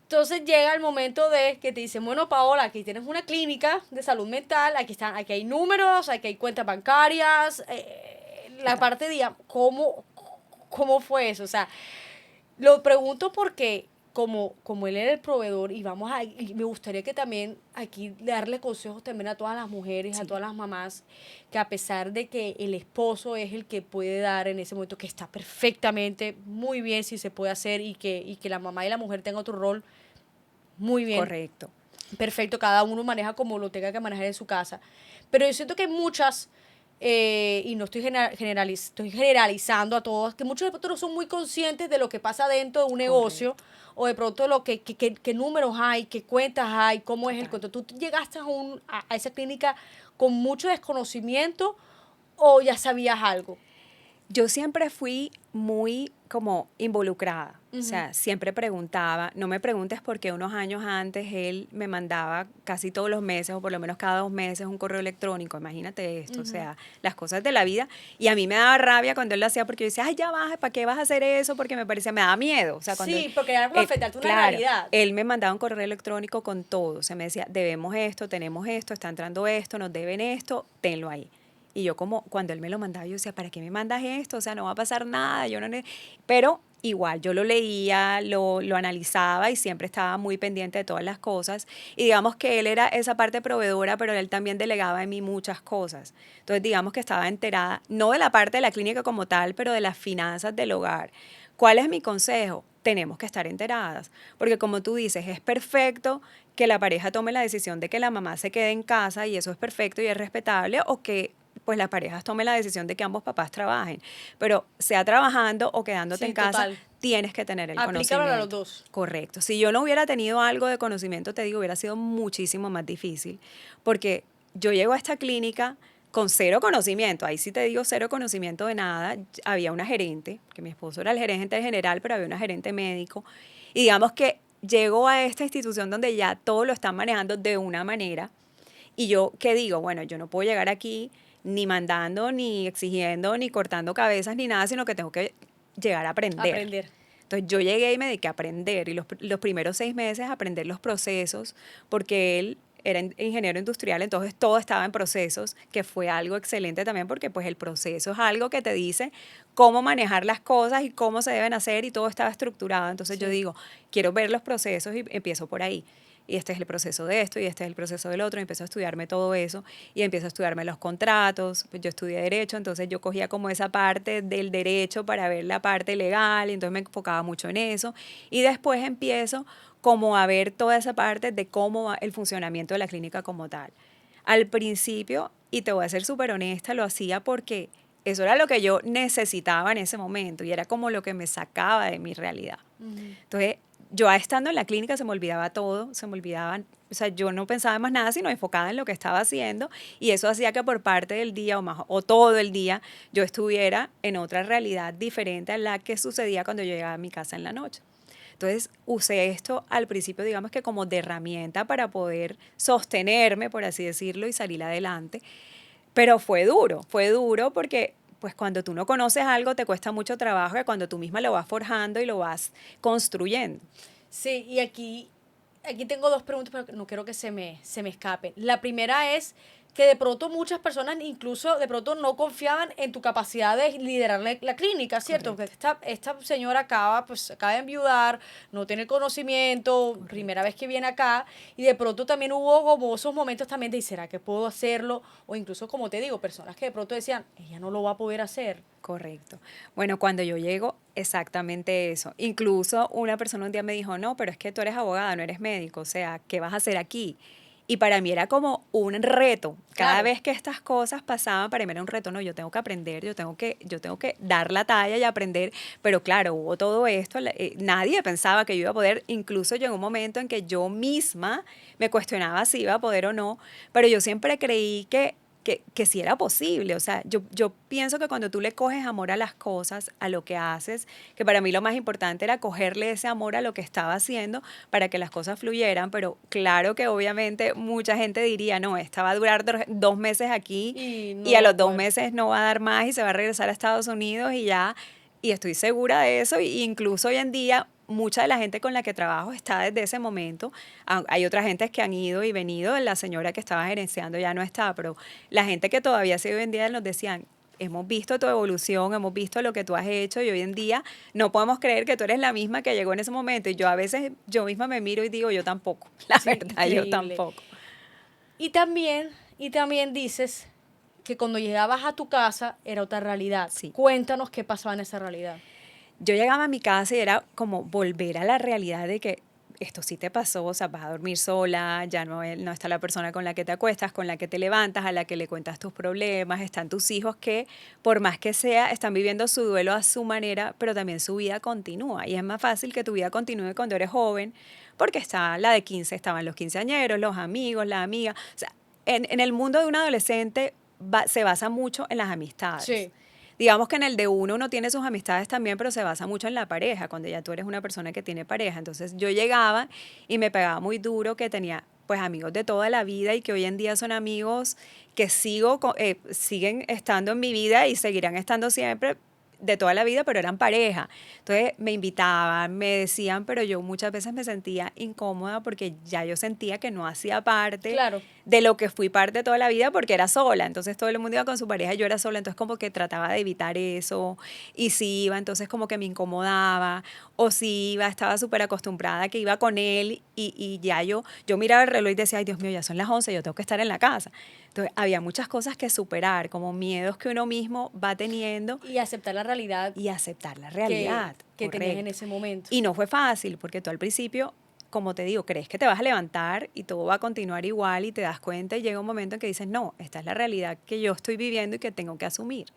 Entonces llega el momento de que te dicen, bueno, Paola, aquí tienes una clínica de salud mental, aquí hay números, aquí hay cuentas bancarias, la Total. parte de, ¿cómo fue eso? O sea, lo pregunto porque como él era el proveedor y me gustaría que también aquí darle consejos también a todas las mujeres, a Sí, todas las mamás, que a pesar de que el esposo es el que puede dar en ese momento, que está perfectamente, muy bien si se puede hacer y que la mamá y la mujer tengan otro rol, muy bien, correcto. perfecto, cada uno maneja como lo tenga que manejar en su casa. Pero yo siento que hay muchas, y no estoy estoy generalizando a todos, que muchos de pronto no son muy conscientes de lo que pasa dentro de un negocio Correcto. o de pronto qué números hay, qué cuentas hay, cómo es el Total. cuento. ¿Tú llegaste a esa clínica con mucho desconocimiento o ya sabías algo? Yo siempre fui muy como involucrada, o Ujú. sea, siempre preguntaba, no me preguntes por qué unos años antes él me mandaba casi todos los meses o por lo menos cada 2 meses un correo electrónico, imagínate esto, o Ujú. sea, las cosas de la vida, y a mí me daba rabia cuando él lo hacía porque yo decía, ay, ya vas, ¿para qué vas a hacer eso? Porque me parecía, me daba miedo, o sea, Sí, porque era como afectarte una claro, realidad. él me mandaba un correo electrónico con todo, o sea, me decía, debemos esto, tenemos esto, está entrando esto, nos deben esto, tenlo ahí. Y yo como, cuando él me lo mandaba, yo decía, ¿para qué me mandas esto? O sea, no va a pasar nada, yo no... Pero igual yo lo leía, lo analizaba y siempre estaba muy pendiente de todas las cosas. Y digamos que él era esa parte proveedora, pero él también delegaba en mí muchas cosas. Entonces, digamos que estaba enterada, no de la parte de la clínica como tal, pero de las finanzas del hogar. ¿Cuál es mi consejo? Tenemos que estar enteradas, porque como tú dices, es perfecto que la pareja tome la decisión de que la mamá se quede en casa y eso es perfecto y es respetable, o que pues las parejas tomen la decisión de que ambos papás trabajen, pero sea trabajando o quedándote Sí, en casa, total. tienes que tener el Aplícalo a los conocimiento. dos. Correcto. Si yo no hubiera tenido algo de conocimiento, te digo, hubiera sido muchísimo más difícil, porque yo llego a esta clínica con cero conocimiento, ahí sí te digo cero conocimiento de nada. Había una gerente, que mi esposo era el gerente general, pero había una gerente médico, y digamos que llego a esta institución donde ya todo lo están manejando de una manera, y yo, ¿qué digo? Bueno, yo no puedo llegar aquí ni mandando, ni exigiendo, ni cortando cabezas, ni nada, sino que tengo que llegar a aprender. Aprender. Entonces yo llegué y me dediqué a aprender, y los primeros 6 meses a aprender los procesos, porque él era ingeniero industrial, entonces todo estaba en procesos, que fue algo excelente también, porque pues el proceso es algo que te dice cómo manejar las cosas y cómo se deben hacer, y todo estaba estructurado. Entonces yo Sí. digo, quiero ver los procesos y empiezo por ahí. Y este es el proceso de esto, y este es el proceso del otro, y empiezo a estudiarme todo eso, y empiezo a estudiarme los contratos. Pues yo estudié Derecho, entonces yo cogía como esa parte del derecho para ver la parte legal, y entonces me enfocaba mucho en eso, y después empiezo como a ver toda esa parte de cómo va el funcionamiento de la clínica como tal. Al principio, y te voy a ser súper honesta, lo hacía porque eso era lo que yo necesitaba en ese momento, y era como lo que me sacaba de mi realidad. Ujú. Entonces, yo estando en la clínica se me olvidaba todo, se me olvidaban, o sea, yo no pensaba en más nada, sino enfocada en lo que estaba haciendo, y eso hacía que por parte del día o más o todo el día yo estuviera en otra realidad diferente a la que sucedía cuando yo llegaba a mi casa en la noche. Entonces usé esto al principio, digamos que como de herramienta para poder sostenerme, por así decirlo, y salir adelante. Pero fue duro porque pues cuando tú no conoces algo te cuesta mucho trabajo, que cuando tú misma lo vas forjando y lo vas construyendo. Sí, y aquí tengo dos preguntas, pero no quiero que se me escapen. La primera es que de pronto muchas personas incluso de pronto no confiaban en tu capacidad de liderar la clínica, ¿cierto? Porque Correcto, esta señora acaba de enviudar, no tiene conocimiento, primera correcto. vez que viene acá, y de pronto también hubo como esos momentos también de, ¿será que puedo hacerlo? O incluso, como te digo, personas que de pronto decían, ella no lo va a poder hacer. Correcto. Bueno, cuando yo llego, exactamente eso. Incluso una persona un día me dijo, no, pero es que tú eres abogada, no eres médico, o sea, ¿qué vas a hacer aquí? Y para mí era como un reto. Cada Claro. vez que estas cosas pasaban, para mí era un reto. No, yo tengo que aprender, yo tengo que dar la talla y aprender. Pero claro, hubo todo esto. Nadie pensaba que yo iba a poder. Incluso llegó un momento en que yo misma me cuestionaba si iba a poder o no. Pero yo siempre creí que sí era posible. O sea, yo pienso que cuando tú le coges amor a las cosas, a lo que haces, que para mí lo más importante era cogerle ese amor a lo que estaba haciendo para que las cosas fluyeran, pero claro que obviamente mucha gente diría, no, esta va a durar 2 meses aquí, Y y no a va a los dos poder. meses no va a dar más y se va a regresar a Estados Unidos y ya, y estoy segura de eso, y incluso hoy en día mucha de la gente con la que trabajo está desde ese momento. Hay otras gentes que han ido y venido, la señora que estaba gerenciando ya no está, pero la gente que todavía sigue hoy en día nos decían, hemos visto tu evolución, hemos visto lo que tú has hecho, y hoy en día no podemos creer que tú eres la misma que llegó en ese momento. Y yo a veces, yo misma me miro y digo, yo tampoco, la Sí, verdad, yo increíble. tampoco. Y también dices que cuando llegabas a tu casa era otra realidad. Sí. Cuéntanos qué pasaba en esa realidad. Yo llegaba a mi casa y era como volver a la realidad de que esto sí te pasó, o sea, vas a dormir sola, ya no está la persona con la que te acuestas, con la que te levantas, a la que le cuentas tus problemas, están tus hijos que, por más que sea, están viviendo su duelo a su manera, pero también su vida continúa. Y es más fácil que tu vida continúe cuando eres joven, porque está la de 15, estaban los quinceañeros, los amigos, la amiga. O sea, en el mundo de un adolescente se basa mucho en las amistades. Sí. Digamos que en el de uno tiene sus amistades también, pero se basa mucho en la pareja, cuando ya tú eres una persona que tiene pareja. Entonces yo llegaba y me pegaba muy duro que tenía pues amigos de toda la vida, y que hoy en día son amigos que siguen estando en mi vida y seguirán estando siempre. de toda la vida, pero eran pareja. Entonces me invitaban, me decían, pero yo muchas veces me sentía incómoda porque ya yo sentía que no hacía parte Claro. de lo que fui parte toda la vida porque era sola. Entonces todo el mundo iba con su pareja y yo era sola, entonces como que trataba de evitar eso. Y si iba, entonces como que me incomodaba. O si iba, estaba súper acostumbrada que iba con él y ya yo miraba el reloj y decía, ay Dios mío, ya son las 11, yo tengo que estar en la casa. Entonces había muchas cosas que superar, como miedos que uno mismo va teniendo Y aceptar la realidad y aceptar la realidad. que tenías en Correcto. ese momento. Y no fue fácil, porque tú al principio, como te digo, crees que te vas a levantar y todo va a continuar igual y te das cuenta y llega un momento en que dices, no, esta es la realidad que yo estoy viviendo y que tengo que asumir.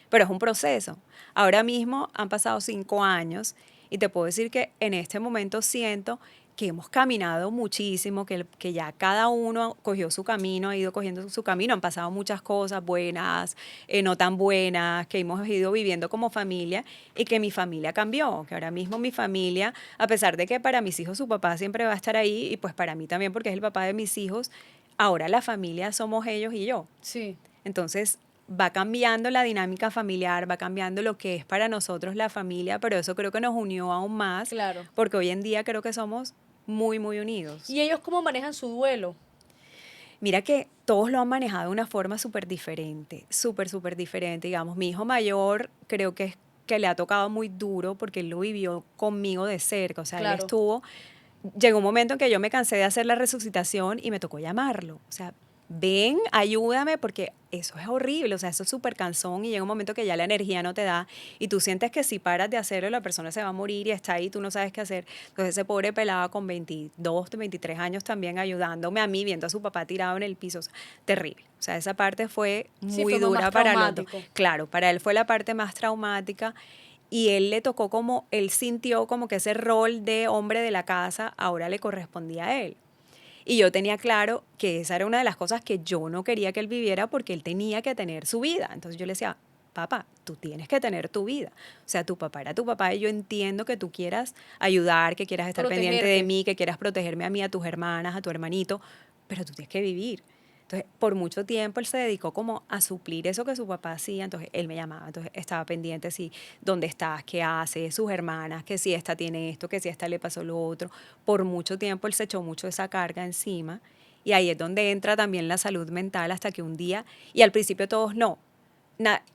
Pero es un proceso. Ahora mismo han pasado 5 años y te puedo decir que en este momento siento que hemos caminado muchísimo, que ya cada uno cogió su camino, ha ido cogiendo su camino, han pasado muchas cosas buenas, no tan buenas, que hemos ido viviendo como familia y que mi familia cambió, que ahora mismo mi familia, a pesar de que para mis hijos su papá siempre va a estar ahí y pues para mí también porque es el papá de mis hijos, ahora la familia somos ellos y yo. Sí. Entonces va cambiando la dinámica familiar, va cambiando lo que es para nosotros la familia, pero eso creo que nos unió aún más, Claro. porque hoy en día creo que somos muy, muy unidos. ¿Y ellos cómo manejan su duelo? Mira que todos lo han manejado de una forma súper diferente, súper, súper diferente. Digamos, mi hijo mayor creo que le ha tocado muy duro porque él lo vivió conmigo de cerca, o sea, él Claro. estuvo, llegó un momento en que yo me cansé de hacer la resucitación y me tocó llamarlo, o sea, ven, ayúdame, porque eso es horrible, o sea, eso es súper cansón y llega un momento que ya la energía no te da y tú sientes que si paras de hacerlo la persona se va a morir y está ahí, tú no sabes qué hacer. Entonces ese pobre pelado con 22, 23 años también ayudándome a mí, viendo a su papá tirado en el piso, o sea, terrible. O sea, esa parte fue Sí, muy fue más dura para los dos. traumático. Claro, para él fue la parte más traumática y él le tocó como, él sintió como que ese rol de hombre de la casa ahora le correspondía a él. Y yo tenía claro que esa era una de las cosas que yo no quería que él viviera porque él tenía que tener su vida. Entonces yo le decía, papá, tú tienes que tener tu vida. O sea, tu papá era tu papá y yo entiendo que tú quieras ayudar, que quieras estar pendiente de Protegerte. mí, que quieras protegerme a mí, a tus hermanas, a tu hermanito, pero tú tienes que vivir. Entonces, por mucho tiempo él se dedicó como a suplir eso que su papá hacía, entonces él me llamaba, entonces estaba pendiente si dónde estás, qué hace, sus hermanas, que si esta tiene esto, que si esta le pasó lo otro. Por mucho tiempo él se echó mucho esa carga encima y ahí es donde entra también la salud mental hasta que un día, y al principio todos no,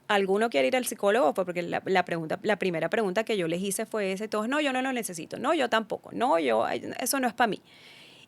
¿alguno quiere ir al psicólogo? Pues porque la primera pregunta que yo les hice fue ese, todos, no, yo no lo necesito, no, yo tampoco, no, eso no es para mí.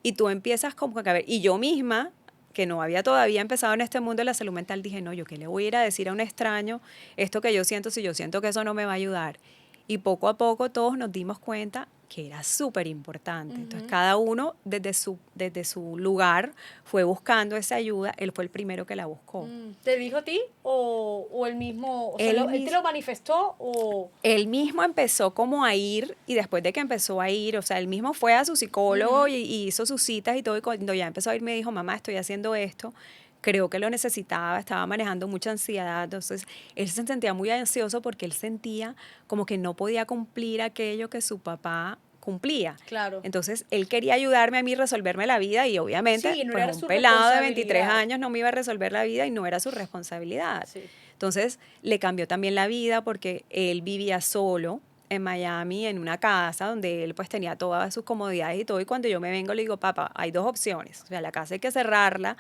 Y tú empiezas como que a ver, y yo misma, que no había todavía empezado en este mundo de la salud mental, dije, no, yo qué le voy a ir a decir a un extraño esto que yo siento si yo siento que eso no me va a ayudar. Y poco a poco todos nos dimos cuenta que era súper importante. Entonces cada uno desde su lugar fue buscando esa ayuda, él fue el primero que la buscó. ¿Te dijo a ti o él mismo, o sea, Él él te lo manifestó o...? Él mismo empezó como a ir y después de que empezó a ir, o sea, él mismo fue a su psicólogo y hizo sus citas y todo y cuando ya empezó a ir me dijo, mamá, estoy haciendo esto, creo que lo necesitaba, estaba manejando mucha ansiedad, entonces él se sentía muy ansioso porque él sentía como que no podía cumplir aquello que su papá cumplía. Claro. Entonces, él quería ayudarme a mí a resolverme la vida y obviamente, Sí, y no pues era un su pelado de 23 responsabilidad. años no me iba a resolver la vida y no era su responsabilidad. Sí. Entonces, le cambió también la vida porque él vivía solo en Miami, en una casa donde él pues tenía todas sus comodidades y todo. Y cuando yo me vengo le digo, papá, hay dos opciones. O sea, la casa hay que cerrarla,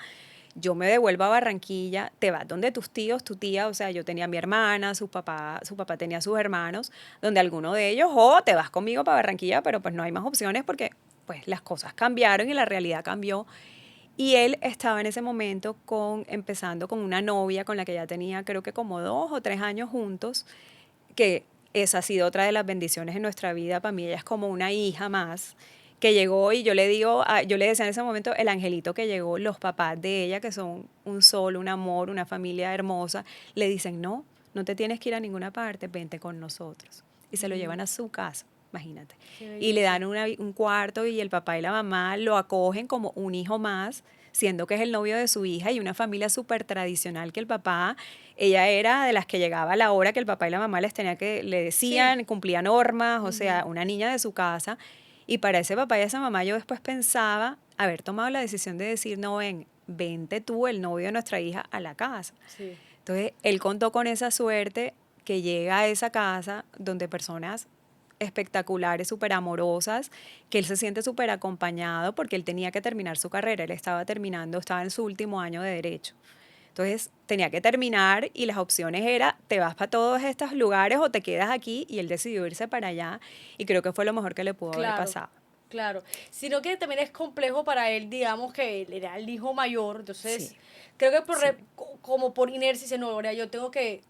yo me devuelvo a Barranquilla, te vas donde tus tíos, tu tía, o sea, yo tenía a mi hermana, su papá tenía a sus hermanos, donde alguno de ellos, o te vas conmigo para Barranquilla, pero pues no hay más opciones porque pues las cosas cambiaron y la realidad cambió. Y él estaba en ese momento empezando con una novia con la que ya tenía creo que como 2 o 3 años juntos, que esa ha sido otra de las bendiciones en nuestra vida. Para mí ella es como una hija más que llegó y yo le digo, yo le decía en ese momento, el angelito que llegó, los papás de ella, que son un sol, un amor, una familia hermosa, le dicen, no, no te tienes que ir a ninguna parte, vente con nosotros. Y se lo llevan a su casa, imagínate. Y le dan un cuarto y el papá y la mamá lo acogen como un hijo más, siendo que es el novio de su hija y una familia súper tradicional que el papá, ella era de las que llegaba a la hora que el papá y la mamá le decían, Sí. cumplía normas, o sea, una niña de su casa. Y para ese papá y esa mamá yo después pensaba haber tomado la decisión de decir, no, vente tú, el novio de nuestra hija, a la casa. Sí. Entonces, él contó con esa suerte que llega a esa casa donde personas espectaculares, súper amorosas, que él se siente súper acompañado porque él tenía que terminar su carrera, él estaba terminando, estaba en su último año de derecho. Entonces tenía que terminar y las opciones era te vas para todos estos lugares o te quedas aquí y él decidió irse para allá y creo que fue lo mejor que le pudo haber Claro, pasado. claro. Sino que también es complejo para él, digamos que él era el hijo mayor, Sí, entonces creo que sí, como por inercia dice, no, ahora yo tengo que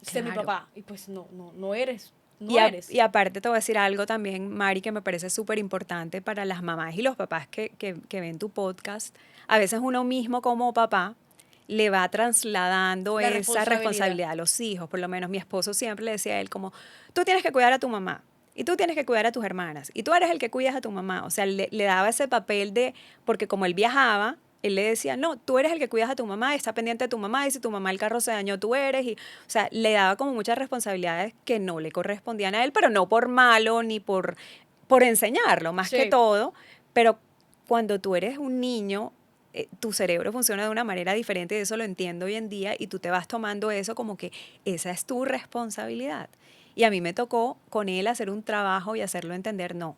ser mi claro. papá. Y pues no eres, Y, no eres. y aparte te voy a decir algo también, Mari, que me parece súper importante para las mamás y los papás que ven tu podcast. A veces uno mismo como papá le va trasladando La esa responsabilidad. responsabilidad a los hijos. Por lo menos mi esposo siempre le decía a él como, tú tienes que cuidar a tu mamá y tú tienes que cuidar a tus hermanas y tú eres el que cuidas a tu mamá. O sea, le daba ese papel de, porque como él viajaba, él le decía, no, tú eres el que cuidas a tu mamá, está pendiente de tu mamá y si tu mamá el carro se dañó, tú eres. Y, o sea, le daba como muchas responsabilidades que no le correspondían a él, pero no por malo ni por enseñarlo, más que Sí, todo. Pero cuando tú eres un niño, tu cerebro funciona de una manera diferente, y eso lo entiendo hoy en día, y tú te vas tomando eso como que esa es tu responsabilidad. Y a mí me tocó con él hacer un trabajo y hacerlo entender, no,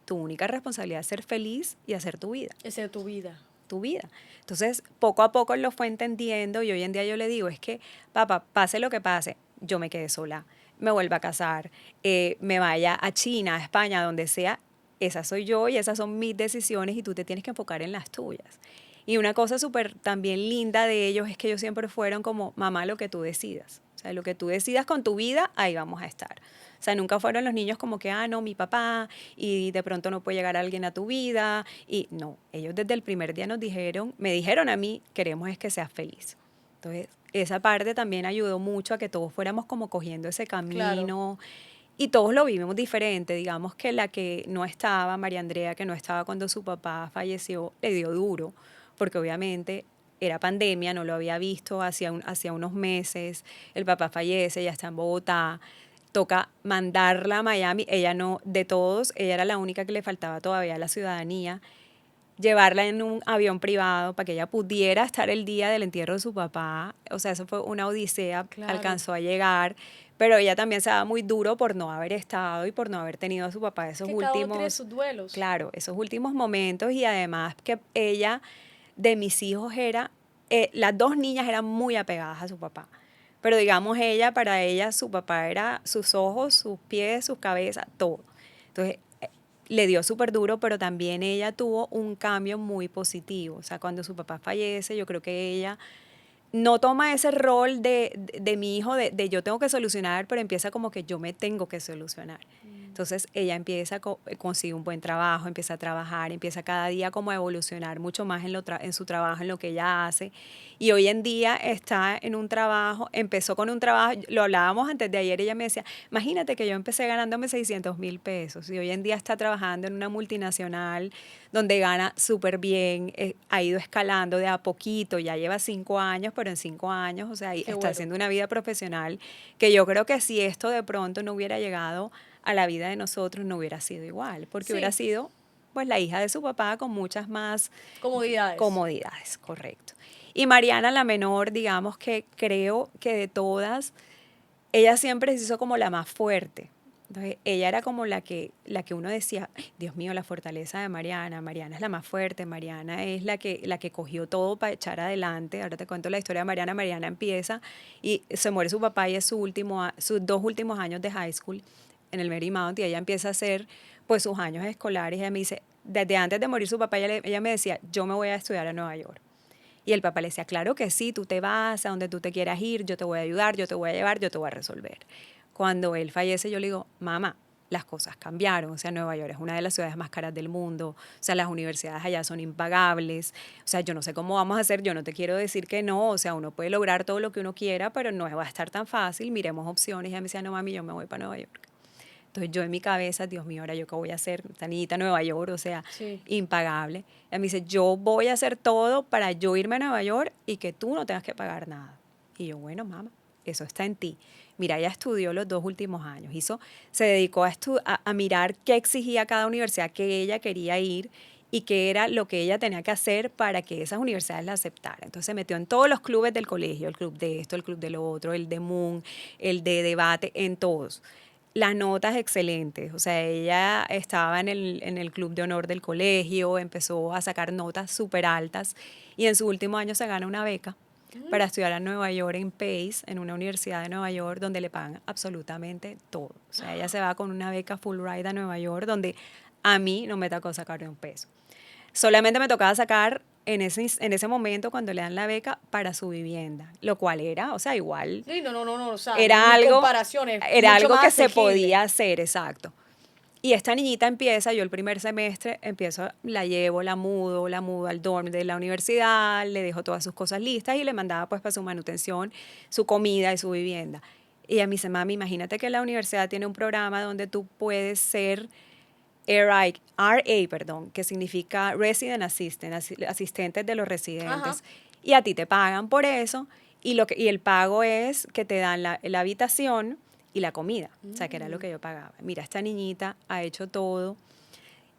tu única responsabilidad es ser feliz y hacer tu vida, esa es tu vida. tu vida. Entonces, poco a poco él lo fue entendiendo y hoy en día yo le digo, es que, papá, pase lo que pase, yo me quedé sola, me vuelva a casar, me vaya a China, a España, donde sea, esa soy yo y esas son mis decisiones y tú te tienes que enfocar en las tuyas. Y una cosa súper también linda de ellos es que ellos siempre fueron como, mamá, lo que tú decidas. O sea, lo que tú decidas con tu vida, ahí vamos a estar. O sea, nunca fueron los niños como que, no, mi papá, y de pronto no puede llegar alguien a tu vida. Y no, ellos desde el primer día nos dijeron, me dijeron a mí, queremos es que seas feliz. Entonces, esa parte también ayudó mucho a que todos fuéramos como cogiendo ese Claro. camino y todos lo vivimos diferente. Digamos que la que no estaba, María Andrea, que no estaba cuando su papá falleció, le dio duro, porque obviamente era pandemia, no lo había visto hacía unos meses, el papá fallece, ya está en Bogotá, toca mandarla a Miami, ella no, de todos, ella era la única que le faltaba todavía la ciudadanía, llevarla en un avión privado para que ella pudiera estar el día del entierro de su papá. O sea, eso fue una odisea, Claro. alcanzó a llegar, pero ella también se daba muy duro por no haber estado y por no haber tenido a su papá Es esos que cada uno tiene últimos, sus duelos. claro, esos últimos momentos y además que ella, de mis hijos, las dos niñas eran muy apegadas a su papá. Pero digamos ella, para ella, su papá era sus ojos, sus pies, sus cabezas, todo. Entonces, le dio súper duro, pero también ella tuvo un cambio muy positivo. O sea, cuando su papá fallece, yo creo que ella no toma ese rol de mi hijo, de yo tengo que solucionar, pero empieza como que yo me tengo que solucionar. Entonces ella empieza, consigue un buen trabajo, empieza a trabajar, empieza cada día como a evolucionar mucho más en su trabajo, en lo que ella hace. Y hoy en día está en un trabajo, empezó con un trabajo, lo hablábamos antes de ayer, ella me decía, imagínate que yo empecé ganándome 600.000 pesos y hoy en día está trabajando en una multinacional donde gana súper bien, ha ido escalando de a poquito, ya lleva 5 años, pero en 5 años, o sea, Qué está bueno. haciendo una vida profesional que yo creo que si esto de pronto no hubiera llegado a la vida de nosotros, no hubiera sido igual, porque hubiera Sí, sido pues la hija de su papá con muchas más comodidades. comodidades, correcto. Y Mariana, la menor, digamos que creo que de todas, ella siempre se hizo como la más fuerte. Entonces, ella era como la que uno decía, "Ay, Dios mío, la fortaleza de Mariana, Mariana es la más fuerte, Mariana es la que cogió todo para echar adelante. Ahora te cuento la historia de Mariana. Mariana empieza y se muere su papá y es sus 2 últimos años de high school en el Marymount y ella empieza a hacer pues sus años escolares. Ella me dice, desde antes de morir su papá, ella me decía, yo me voy a estudiar a Nueva York. Y el papá le decía, claro que sí, tú te vas a donde tú te quieras ir, yo te voy a ayudar, yo te voy a llevar, yo te voy a resolver. Cuando él fallece, yo le digo, mamá, las cosas cambiaron, o sea, Nueva York es una de las ciudades más caras del mundo, o sea, las universidades allá son impagables, o sea, yo no sé cómo vamos a hacer, yo no te quiero decir que no, o sea, uno puede lograr todo lo que uno quiera, pero no va a estar tan fácil, miremos opciones. Y ella me decía, no, mami, yo me voy para Nueva York. Entonces yo en mi cabeza, Dios mío, ahora yo qué voy a hacer, esta niñita en Nueva York, o sea, Sí. impagable. Ella me dice, yo voy a hacer todo para yo irme a Nueva York y que tú no tengas que pagar nada. Y yo, bueno, mamá, eso está en ti. Mira, ella estudió los 2 últimos años, se dedicó a mirar qué exigía cada universidad que ella quería ir y qué era lo que ella tenía que hacer para que esas universidades la aceptaran. Entonces se metió en todos los clubes del colegio, el club de esto, el club de lo otro, el de Moon, el de debate, en todos. Las notas excelentes, o sea, ella estaba en el club de honor del colegio, empezó a sacar notas súper altas y en su último año se gana una beca para estudiar en Nueva York, en Pace, en una universidad de Nueva York, donde le pagan absolutamente todo. O sea, ella se va con una beca full ride a Nueva York, donde a mí no me tocó sacar ni un peso. Solamente me tocaba sacar en ese momento cuando le dan la beca para su vivienda, lo cual era, o sea, igual Sí, no, o sea, era ni algo, comparaciones, era mucho algo más que se asequible. podía hacer, exacto. Y esta niñita empieza, yo el primer semestre empiezo, la llevo, la mudo al dorm de la universidad, le dejo todas sus cosas listas y le mandaba pues para su manutención, su comida y su vivienda. Y ella me dice, mami, imagínate que la universidad tiene un programa donde tú puedes ser RA, que significa Resident Assistant, asistentes de los residentes. Ajá. Y a ti te pagan por eso y el pago es que te dan la habitación y la comida, o sea, que era lo que yo pagaba. Mira, esta niñita ha hecho todo,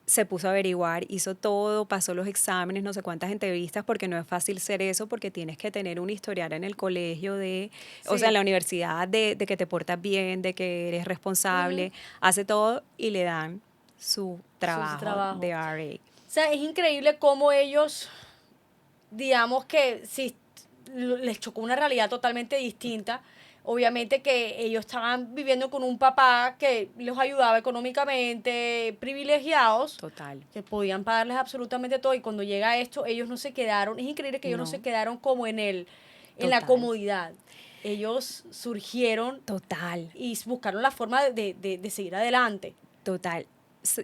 se puso a averiguar, hizo todo, pasó los exámenes, no sé cuántas entrevistas, porque no es fácil ser eso, porque tienes que tener un historial en el colegio o sea, en Sí. la universidad de que te portas bien, de que eres responsable, hace todo y le dan su Su trabajo trabajo. de RA. O sea, es increíble cómo ellos, digamos que si les chocó una realidad totalmente distinta, obviamente que ellos estaban viviendo con un papá que los ayudaba económicamente, privilegiados, Total. que podían pagarles absolutamente todo, y cuando llega esto, ellos no se quedaron, es increíble que ellos no se No, quedaron como en la total, comodidad. Ellos surgieron total. y buscaron la forma de seguir adelante. Total.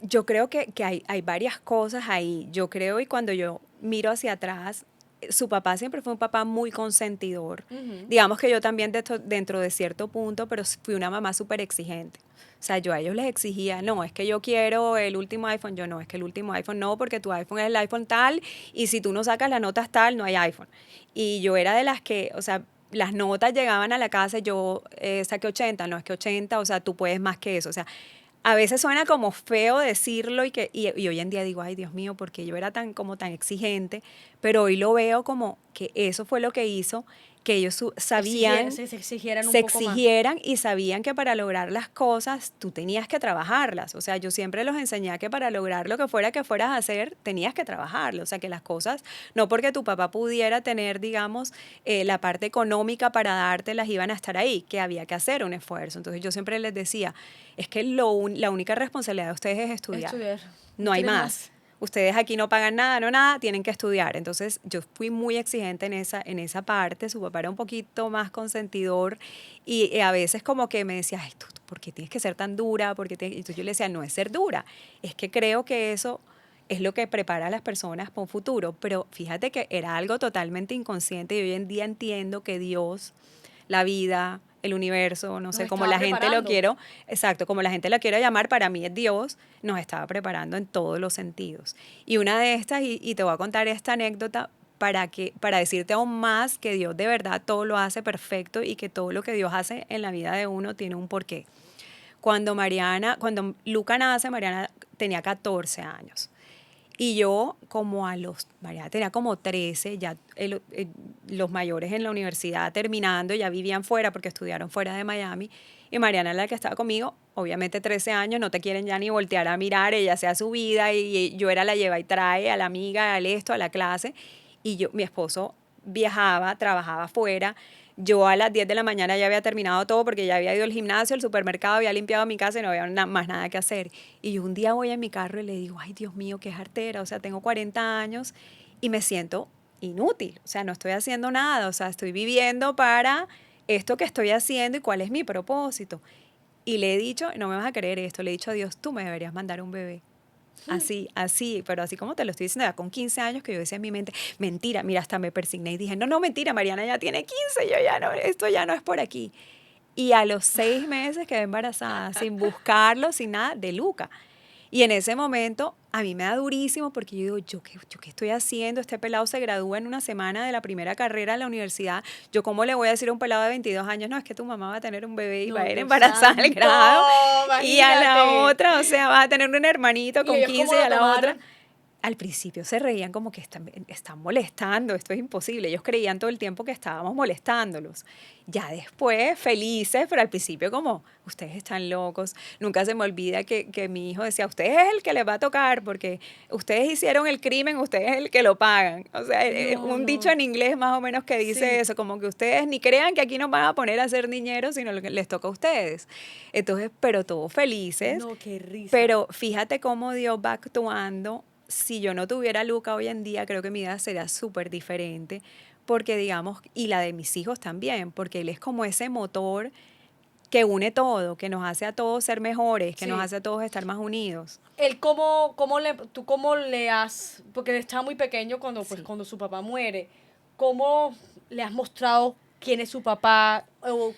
Yo creo que hay varias cosas ahí. Yo creo, y cuando yo miro hacia atrás, su papá siempre fue un papá muy consentidor. Ujú. Digamos que yo también dentro de cierto punto, pero fui una mamá súper exigente. O sea, yo a ellos les exigía, no, es que yo quiero el último iPhone, yo no, es que el último iPhone no, porque tu iPhone es el iPhone tal, y si tú no sacas las notas tal, no hay iPhone. Y yo era de las que, o sea, las notas llegaban a la casa, yo saqué 80, no es que 80, o sea, tú puedes más que eso. O sea, a veces suena como feo decirlo y hoy en día digo, ay Dios mío, porque yo era tan exigente, pero hoy lo veo como que eso fue lo que hizo que ellos sabían, Se exigieran un se poco más. exigieran y sabían que para lograr las cosas tú tenías que trabajarlas. O sea, yo siempre los enseñé a que para lograr lo que fueras a hacer, tenías que trabajarlo. O sea, que las cosas, no porque tu papá pudiera tener, digamos, la parte económica para dártelas, iban a estar ahí, que había que hacer un esfuerzo. Entonces yo siempre les decía, es que la única responsabilidad de ustedes es estudiar. Estudiar. No hay Tienen más. Ustedes aquí no pagan nada, no nada, tienen que estudiar. Entonces yo fui muy exigente en esa parte. Su papá era un poquito más consentidor y a veces como que me decía, ay, ¿tú por qué tienes que ser tan dura? Y entonces yo le decía, no es ser dura, es que creo que eso es lo que prepara a las personas para un futuro. Pero fíjate que era algo totalmente inconsciente y hoy en día entiendo que Dios, la vida, el universo, no Nos sé, como estaba la gente lo preparando. quiero, exacto, como la gente lo quiera llamar, para mí es Dios, nos estaba preparando en todos los sentidos. Y una de estas, y te voy a contar esta anécdota para decirte aún más que Dios de verdad todo lo hace perfecto y que todo lo que Dios hace en la vida de uno tiene un porqué. Cuando Luca nace, Mariana tenía 14 años. Y yo, Mariana tenía como 13, ya los mayores en la universidad terminando, ya vivían fuera porque estudiaron fuera de Miami. Y Mariana era la que estaba conmigo, obviamente 13 años, no te quieren ya ni voltear a mirar, ella hacía su vida y yo era la lleva y trae a la amiga, al esto, a la clase. Y mi esposo viajaba, trabajaba fuera. Yo a las 10 de la mañana ya había terminado todo porque ya había ido al gimnasio, al supermercado, había limpiado mi casa y no había más nada que hacer. Y yo un día voy en mi carro y le digo, ay Dios mío, qué jartera, o sea, tengo 40 años y me siento inútil, o sea, no estoy haciendo nada, o sea, estoy viviendo para esto que estoy haciendo y cuál es mi propósito. Y le he dicho, no me vas a creer esto, le he dicho a Dios, tú me deberías mandar un bebé. Así, pero así como te lo estoy diciendo, ya con 15 años que yo decía en mi mente, mentira, mira, hasta me persigné y dije, no, mentira, Mariana ya tiene 15, yo ya no, esto ya no es por aquí. Y a los 6 meses quedé embarazada, sin buscarlo, sin nada, de Luca. Y en ese momento a mí me da durísimo porque yo digo, ¿yo qué estoy haciendo? Este pelado se gradúa en una semana de la primera carrera de la universidad. ¿Yo cómo le voy a decir a un pelado de 22 años? No, es que tu mamá va a tener un bebé y No, va a ir Dios embarazada al santo, grado. Y a la imagínate. otra, o sea, vas a tener un hermanito Y con ellos cómo 15 y lo a la otra. tomaron. al principio se reían como que están molestando, esto es imposible. Ellos creían todo el tiempo que estábamos molestándolos. Ya después, felices, pero al principio como, ustedes están locos. Nunca se me olvida que mi hijo decía, usted es el que les va a tocar porque ustedes hicieron el crimen, ustedes es el que lo pagan. O sea, No, un dicho no. en inglés más o menos que dice Sí. eso, como que ustedes ni crean que aquí nos van a poner a ser niñeros, sino lo que les toca a ustedes. Entonces, pero todos felices. No, qué risa. Pero fíjate cómo Dios va actuando. Si yo no tuviera a Luca hoy en día, creo que mi vida sería súper diferente, porque digamos, y la de mis hijos también, porque él es como ese motor que une todo, que nos hace a todos ser mejores, que nos Sí. hace a todos estar más unidos. Él tú cómo le has, porque él estaba muy pequeño Sí. cuando su papá muere, ¿cómo le has mostrado quién es su papá? O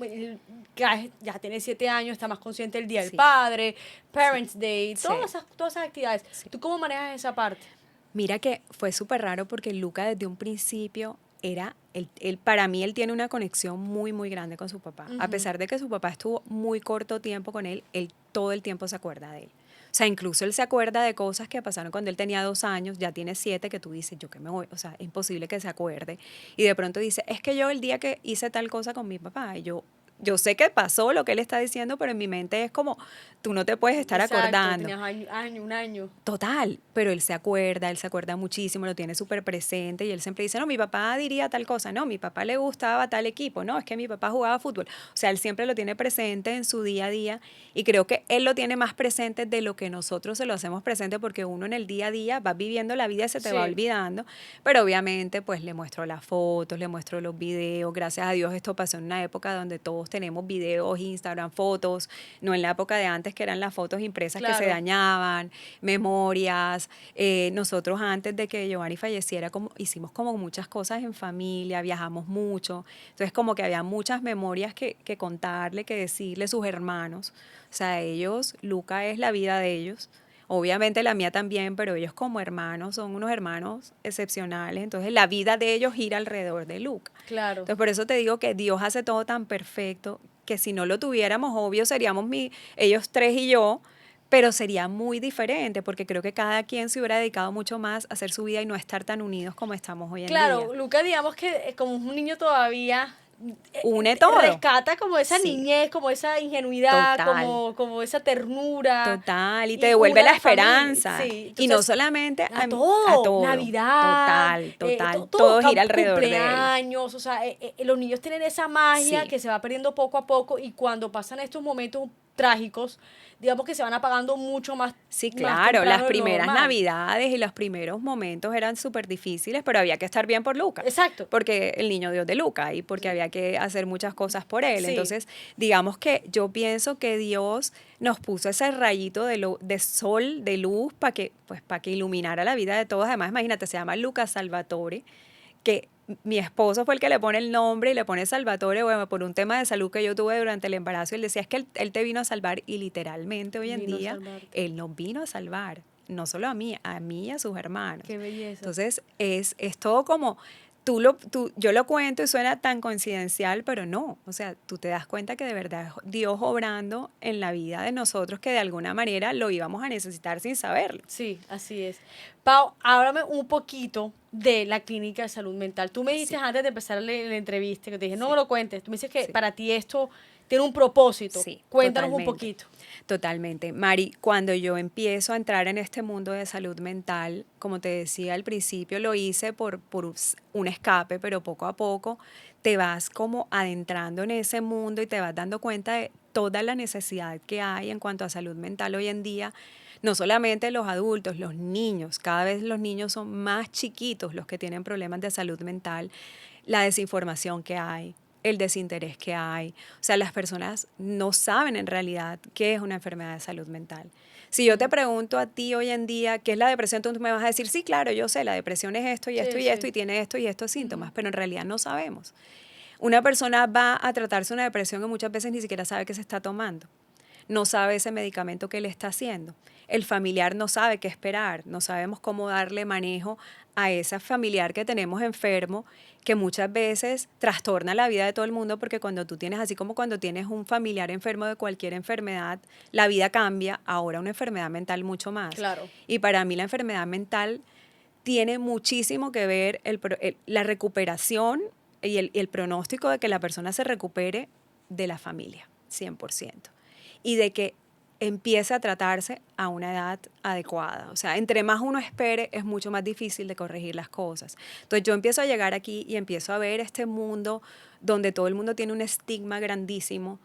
él ya tiene 7 años, está más consciente del Día del Sí. Padre, Parents Day, Sí. todas esas actividades. Sí. ¿Tú cómo manejas esa parte? Mira que fue súper raro porque Luca desde un principio para mí él tiene una conexión muy, muy grande con su papá. A pesar de que su papá estuvo muy corto tiempo con él todo el tiempo se acuerda de él. O sea, incluso él se acuerda de cosas que pasaron cuando él tenía 2 años, ya tiene 7, que tú dices, yo que me voy, o sea, es imposible que se acuerde. Y de pronto dice, es que yo el día que hice tal cosa con mi papá, y yo sé que pasó lo que él está diciendo, pero en mi mente es como, tú no te puedes estar Exacto, acordando. tenías un año. Total, pero él se acuerda muchísimo, lo tiene súper presente y él siempre dice, no, mi papá diría tal cosa, no, mi papá le gustaba tal equipo, no, es que mi papá jugaba fútbol. O sea, él siempre lo tiene presente en su día a día y creo que él lo tiene más presente de lo que nosotros se lo hacemos presente porque uno en el día a día va viviendo la vida y se te va Sí. olvidando, pero obviamente pues le muestro las fotos, le muestro los videos, gracias a Dios esto pasó en una época donde todos tenemos videos, Instagram, fotos, no en la época de antes que eran las fotos impresas que se Claro. dañaban, memorias. Nosotros antes de que Giovanni falleciera hicimos como muchas cosas en familia, viajamos mucho, entonces como que había muchas memorias que contarle, que decirle sus hermanos. O sea, Luca es la vida de ellos. Obviamente la mía también, pero ellos como hermanos son unos hermanos excepcionales. Entonces la vida de ellos gira alrededor de Luca. Claro. Entonces por eso te digo que Dios hace todo tan perfecto que si no lo tuviéramos, obvio, seríamos ellos 3 y yo, pero sería muy diferente porque creo que cada quien se hubiera dedicado mucho más a hacer su vida y no estar tan unidos como estamos hoy en Claro, día. Luca, digamos que como es un niño todavía, Une todo. rescata como esa Sí. niñez, como esa ingenuidad, Total. como esa ternura. Total, y te Y devuelve una la familia, esperanza. sí. Y no Entonces, solamente a a todo, todo. Navidad, Total. todo, Todo gira alrededor de él. cumpleaños, o sea, los niños tienen esa magia Sí. que se va perdiendo poco a poco y cuando pasan estos momentos trágicos, digamos que se van apagando mucho más, Sí, más claro, temprano las de lo primeras normal. navidades y los primeros momentos eran súper difíciles, pero había que estar bien por Luca, Exacto. porque el niño Dios de Luca y porque había que hacer muchas cosas por él. Sí. Entonces, digamos que yo pienso que Dios nos puso ese rayito de sol, de luz, para que iluminara la vida de todos. Además, imagínate, se llama Luca Salvatore, que mi esposo fue el que le pone el nombre y le pone Salvatore, bueno, por un tema de salud que yo tuve durante el embarazo. Él decía, es que él te vino a salvar y literalmente hoy en Vino a día salvarte. él nos vino a salvar, no solo a mí y a sus hermanos. Qué belleza. Entonces es todo como, yo lo cuento y suena tan coincidencial, pero no, o sea, tú te das cuenta que de verdad es Dios obrando en la vida de nosotros que de alguna manera lo íbamos a necesitar sin saberlo. Sí, así es. Pau, háblame un poquito de la clínica de salud mental. Tú me dijiste Sí. antes de empezar la entrevista, que te dije, no Sí. me lo cuentes. Tú me dices que Sí. para ti esto tiene un propósito. Sí, Cuéntanos totalmente. un poquito. Totalmente. Mari, cuando yo empiezo a entrar en este mundo de salud mental, como te decía al principio, lo hice por un escape, pero poco a poco te vas como adentrando en ese mundo y te vas dando cuenta de toda la necesidad que hay en cuanto a salud mental hoy en día. No solamente los adultos, los niños, cada vez los niños son más chiquitos los que tienen problemas de salud mental, la desinformación que hay, el desinterés que hay. O sea, las personas no saben en realidad qué es una enfermedad de salud mental. Si yo te pregunto a ti hoy en día qué es la depresión, tú me vas a decir, sí, claro, yo sé, la depresión es esto y esto Sí, y esto sí. y tiene esto y estos síntomas, pero en realidad no sabemos. Una persona va a tratarse una depresión que muchas veces ni siquiera sabe que se está tomando, no sabe ese medicamento que le está haciendo. el familiar no sabe qué esperar, no sabemos cómo darle manejo a ese familiar que tenemos enfermo, que muchas veces trastorna la vida de todo el mundo, porque cuando tú tienes, así como cuando tienes un familiar enfermo de cualquier enfermedad, la vida cambia, ahora una enfermedad mental mucho más. Claro. Y para mí la enfermedad mental tiene muchísimo que ver la recuperación y el pronóstico de que la persona se recupere de la familia, 100%. Y de que empiece a tratarse a una edad adecuada. O sea, entre más uno espere, es mucho más difícil de corregir las cosas. Entonces yo empiezo a llegar aquí y empiezo a ver este mundo donde todo el mundo tiene un estigma grandísimo,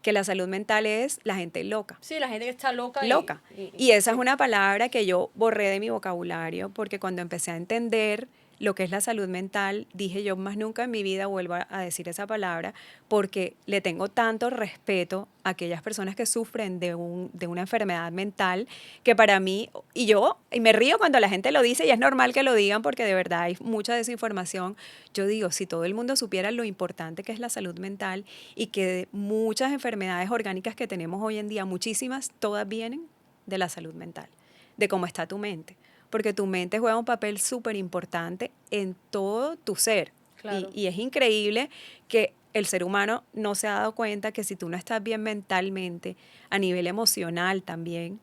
que la salud mental es la gente loca. Sí, la gente que está loca. Loca. Y esa es sí. una palabra que yo borré de mi vocabulario, porque cuando empecé a entender lo que es la salud mental, dije yo más nunca en mi vida vuelvo a decir esa palabra, porque le tengo tanto respeto a aquellas personas que sufren de una enfermedad mental, que para mí, y me río cuando la gente lo dice, y es normal que lo digan porque de verdad hay mucha desinformación. Yo digo, si todo el mundo supiera lo importante que es la salud mental, y que muchas enfermedades orgánicas que tenemos hoy en día, muchísimas, todas vienen de la salud mental, de cómo está tu mente, porque tu mente juega un papel súper importante en todo tu ser. Claro. Y es increíble que el ser humano no se ha dado cuenta que si tú no estás bien mentalmente, a nivel emocional también,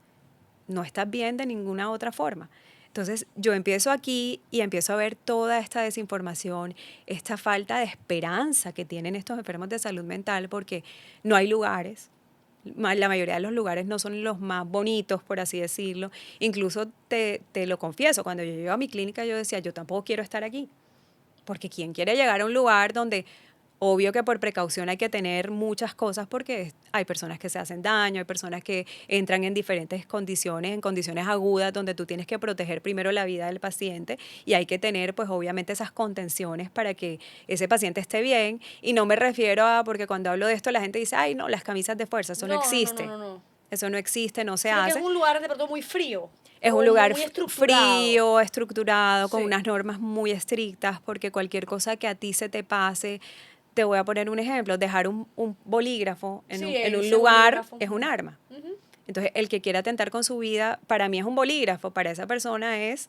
no estás bien de ninguna otra forma. Entonces yo empiezo aquí y empiezo a ver toda esta desinformación, esta falta de esperanza que tienen estos enfermos de salud mental, porque no hay lugares. La mayoría de los lugares no son los más bonitos, por así decirlo. Incluso te lo confieso, cuando yo llego a mi clínica yo decía, yo tampoco quiero estar aquí, porque ¿quién quiere llegar a un lugar donde, obvio que por precaución hay que tener muchas cosas, porque hay personas que se hacen daño, hay personas que entran en diferentes condiciones, en condiciones agudas, donde tú tienes que proteger primero la vida del paciente, y hay que tener pues obviamente esas contenciones para que ese paciente esté bien? Y no me refiero a, porque cuando hablo de esto la gente dice, ay no, las camisas de fuerza, eso no existe. No. Eso no existe, no se Sino hace. que es un lugar de pronto muy frío. Es un lugar muy estructurado. frío, estructurado, con Sí. unas normas muy estrictas, porque cualquier cosa que a ti se te pase, te voy a poner un ejemplo, dejar un bolígrafo en Sí, en un ese lugar bolígrafo. es un arma. Ujú. Entonces, el que quiera atentar con su vida, para mí es un bolígrafo, para esa persona es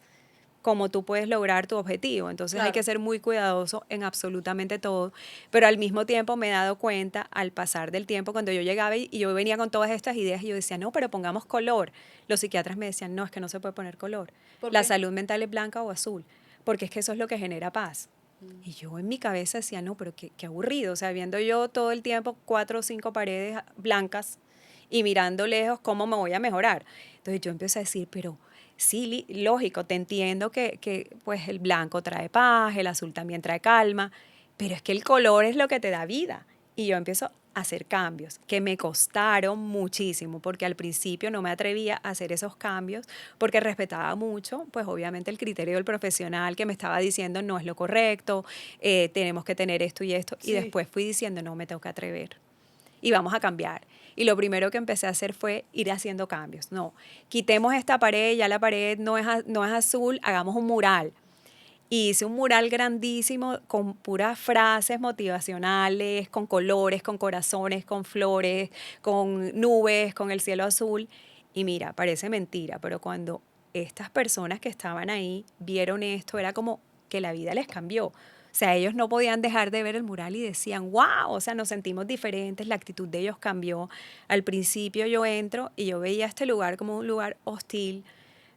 cómo tú puedes lograr tu objetivo. Entonces hay Claro. que ser muy cuidadoso en absolutamente todo, pero al mismo tiempo me he dado cuenta al pasar del tiempo, cuando yo llegaba y yo venía con todas estas ideas y yo decía, no, pero pongamos color. Los psiquiatras me decían, no, es que no se puede poner color. ¿Por La qué? salud mental es blanca o azul, porque es que eso es lo que genera paz. Y yo en mi cabeza decía, no, pero qué aburrido, o sea, viendo yo todo el tiempo 4 o 5 paredes blancas y mirando lejos, ¿cómo me voy a mejorar? Entonces yo empecé a decir, pero sí, lógico, te entiendo que pues el blanco trae paz, el azul también trae calma, pero es que el color es lo que te da vida. Y yo empiezo a hacer cambios que me costaron muchísimo, porque al principio no me atrevía a hacer esos cambios, porque respetaba mucho, pues obviamente el criterio del profesional que me estaba diciendo no es lo correcto, tenemos que tener esto y esto, y Sí. después fui diciendo no, me tengo que atrever y vamos a cambiar. Y lo primero que empecé a hacer fue ir haciendo cambios. No, quitemos esta pared, ya la pared no es azul, hagamos un mural. Y hice un mural grandísimo con puras frases motivacionales, con colores, con corazones, con flores, con nubes, con el cielo azul. Y mira, parece mentira, pero cuando estas personas que estaban ahí vieron esto, era como que la vida les cambió. O sea, ellos no podían dejar de ver el mural y decían, wow, o sea, nos sentimos diferentes, la actitud de ellos cambió. Al principio yo entro y yo veía este lugar como un lugar hostil,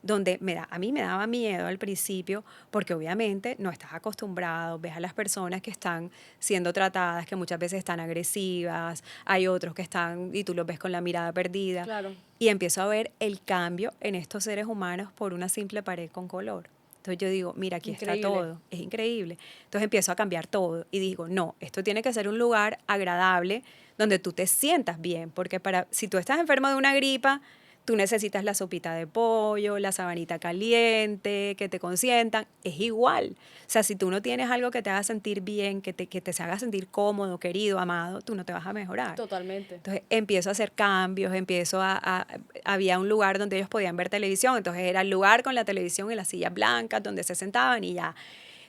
donde a mí me daba miedo al principio, porque obviamente no estás acostumbrado, ves a las personas que están siendo tratadas, que muchas veces están agresivas, hay otros que están, y tú los ves con la mirada perdida, Claro. y empiezo a ver el cambio en estos seres humanos por una simple pared con color. Entonces yo digo, mira, aquí Increíble. está todo, es increíble. Entonces empiezo a cambiar todo y digo, no, esto tiene que ser un lugar agradable donde tú te sientas bien, porque si tú estás enfermo de una gripa, tú necesitas la sopita de pollo, la sabanita caliente, que te consientan, es igual. O sea, si tú no tienes algo que te haga sentir bien, que te haga sentir cómodo, querido, amado, tú no te vas a mejorar. Totalmente. Entonces empiezo a hacer cambios, había un lugar donde ellos podían ver televisión, entonces era el lugar con la televisión y las sillas blancas donde se sentaban y ya.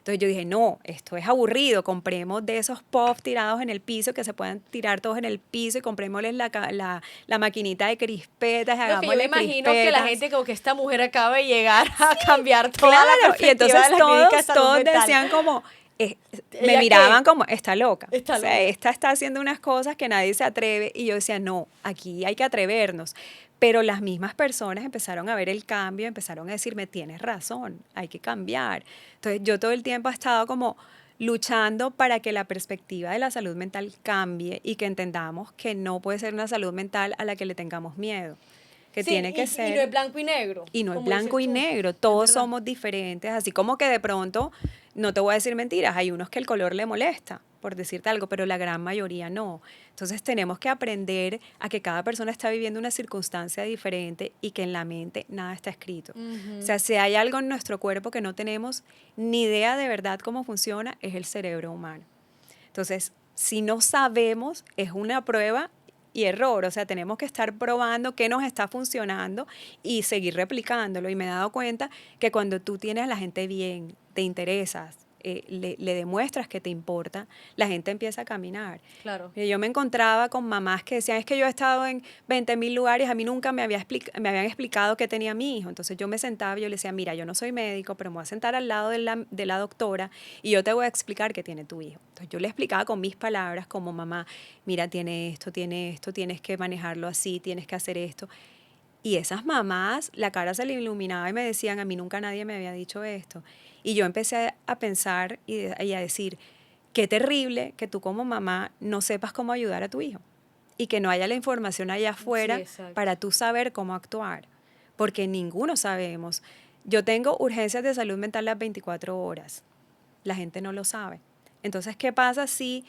Entonces yo dije, no, esto es aburrido, compremos de esos puffs tirados en el piso, que se puedan tirar todos en el piso y comprémosles la maquinita de crispetas, y No, que yo me hagámosle imagino que la crispetas. gente como que esta mujer acaba de llegar a cambiar toda la Claro, y perspectiva entonces de la clínica de salud todos mental. decían como, me ¿Ella miraban qué? como, está loca. Está O sea, loca. esta está haciendo unas cosas que nadie se atreve. Y yo decía, no, aquí hay que atrevernos. Pero las mismas personas empezaron a ver el cambio, empezaron a decirme, tienes razón, hay que cambiar. Entonces yo todo el tiempo he estado como luchando para que la perspectiva de la salud mental cambie y que entendamos que no puede ser una salud mental a la que le tengamos miedo, que Sí, tiene que y no ser es blanco y negro, y no es como dices blanco y tú. negro, Es todos verdad. somos diferentes, así como que de pronto, no te voy a decir mentiras, hay unos que el color le molesta, por decirte algo, pero la gran mayoría no. Entonces tenemos que aprender a que cada persona está viviendo una circunstancia diferente y que en la mente nada está escrito. O sea, si hay algo en nuestro cuerpo que no tenemos ni idea de verdad cómo funciona, es el cerebro humano. Entonces, si no sabemos, es una prueba y error, o sea, tenemos que estar probando qué nos está funcionando y seguir replicándolo. Y me he dado cuenta que cuando tú tienes a la gente bien, te interesas, le demuestras que te importa, la gente empieza a caminar. Claro. Yo me encontraba con mamás que decían, es que yo he estado en 20.000 lugares, a mí nunca me habían explicado qué tenía mi hijo. Entonces yo me sentaba y yo le decía, mira, yo no soy médico, pero me voy a sentar al lado de la doctora y yo te voy a explicar qué tiene tu hijo. Entonces yo le explicaba con mis palabras como mamá, mira, tiene esto, tienes que manejarlo así, tienes que hacer esto. Y esas mamás, la cara se le iluminaba y me decían, a mí nunca nadie me había dicho esto. Y yo empecé a pensar y a decir, qué terrible que tú como mamá no sepas cómo ayudar a tu hijo y que no haya la información allá Sí, afuera exacto. para tú saber cómo actuar, porque ninguno sabemos. Yo tengo urgencias de salud mental las 24 horas, la gente no lo sabe. Entonces, ¿qué pasa si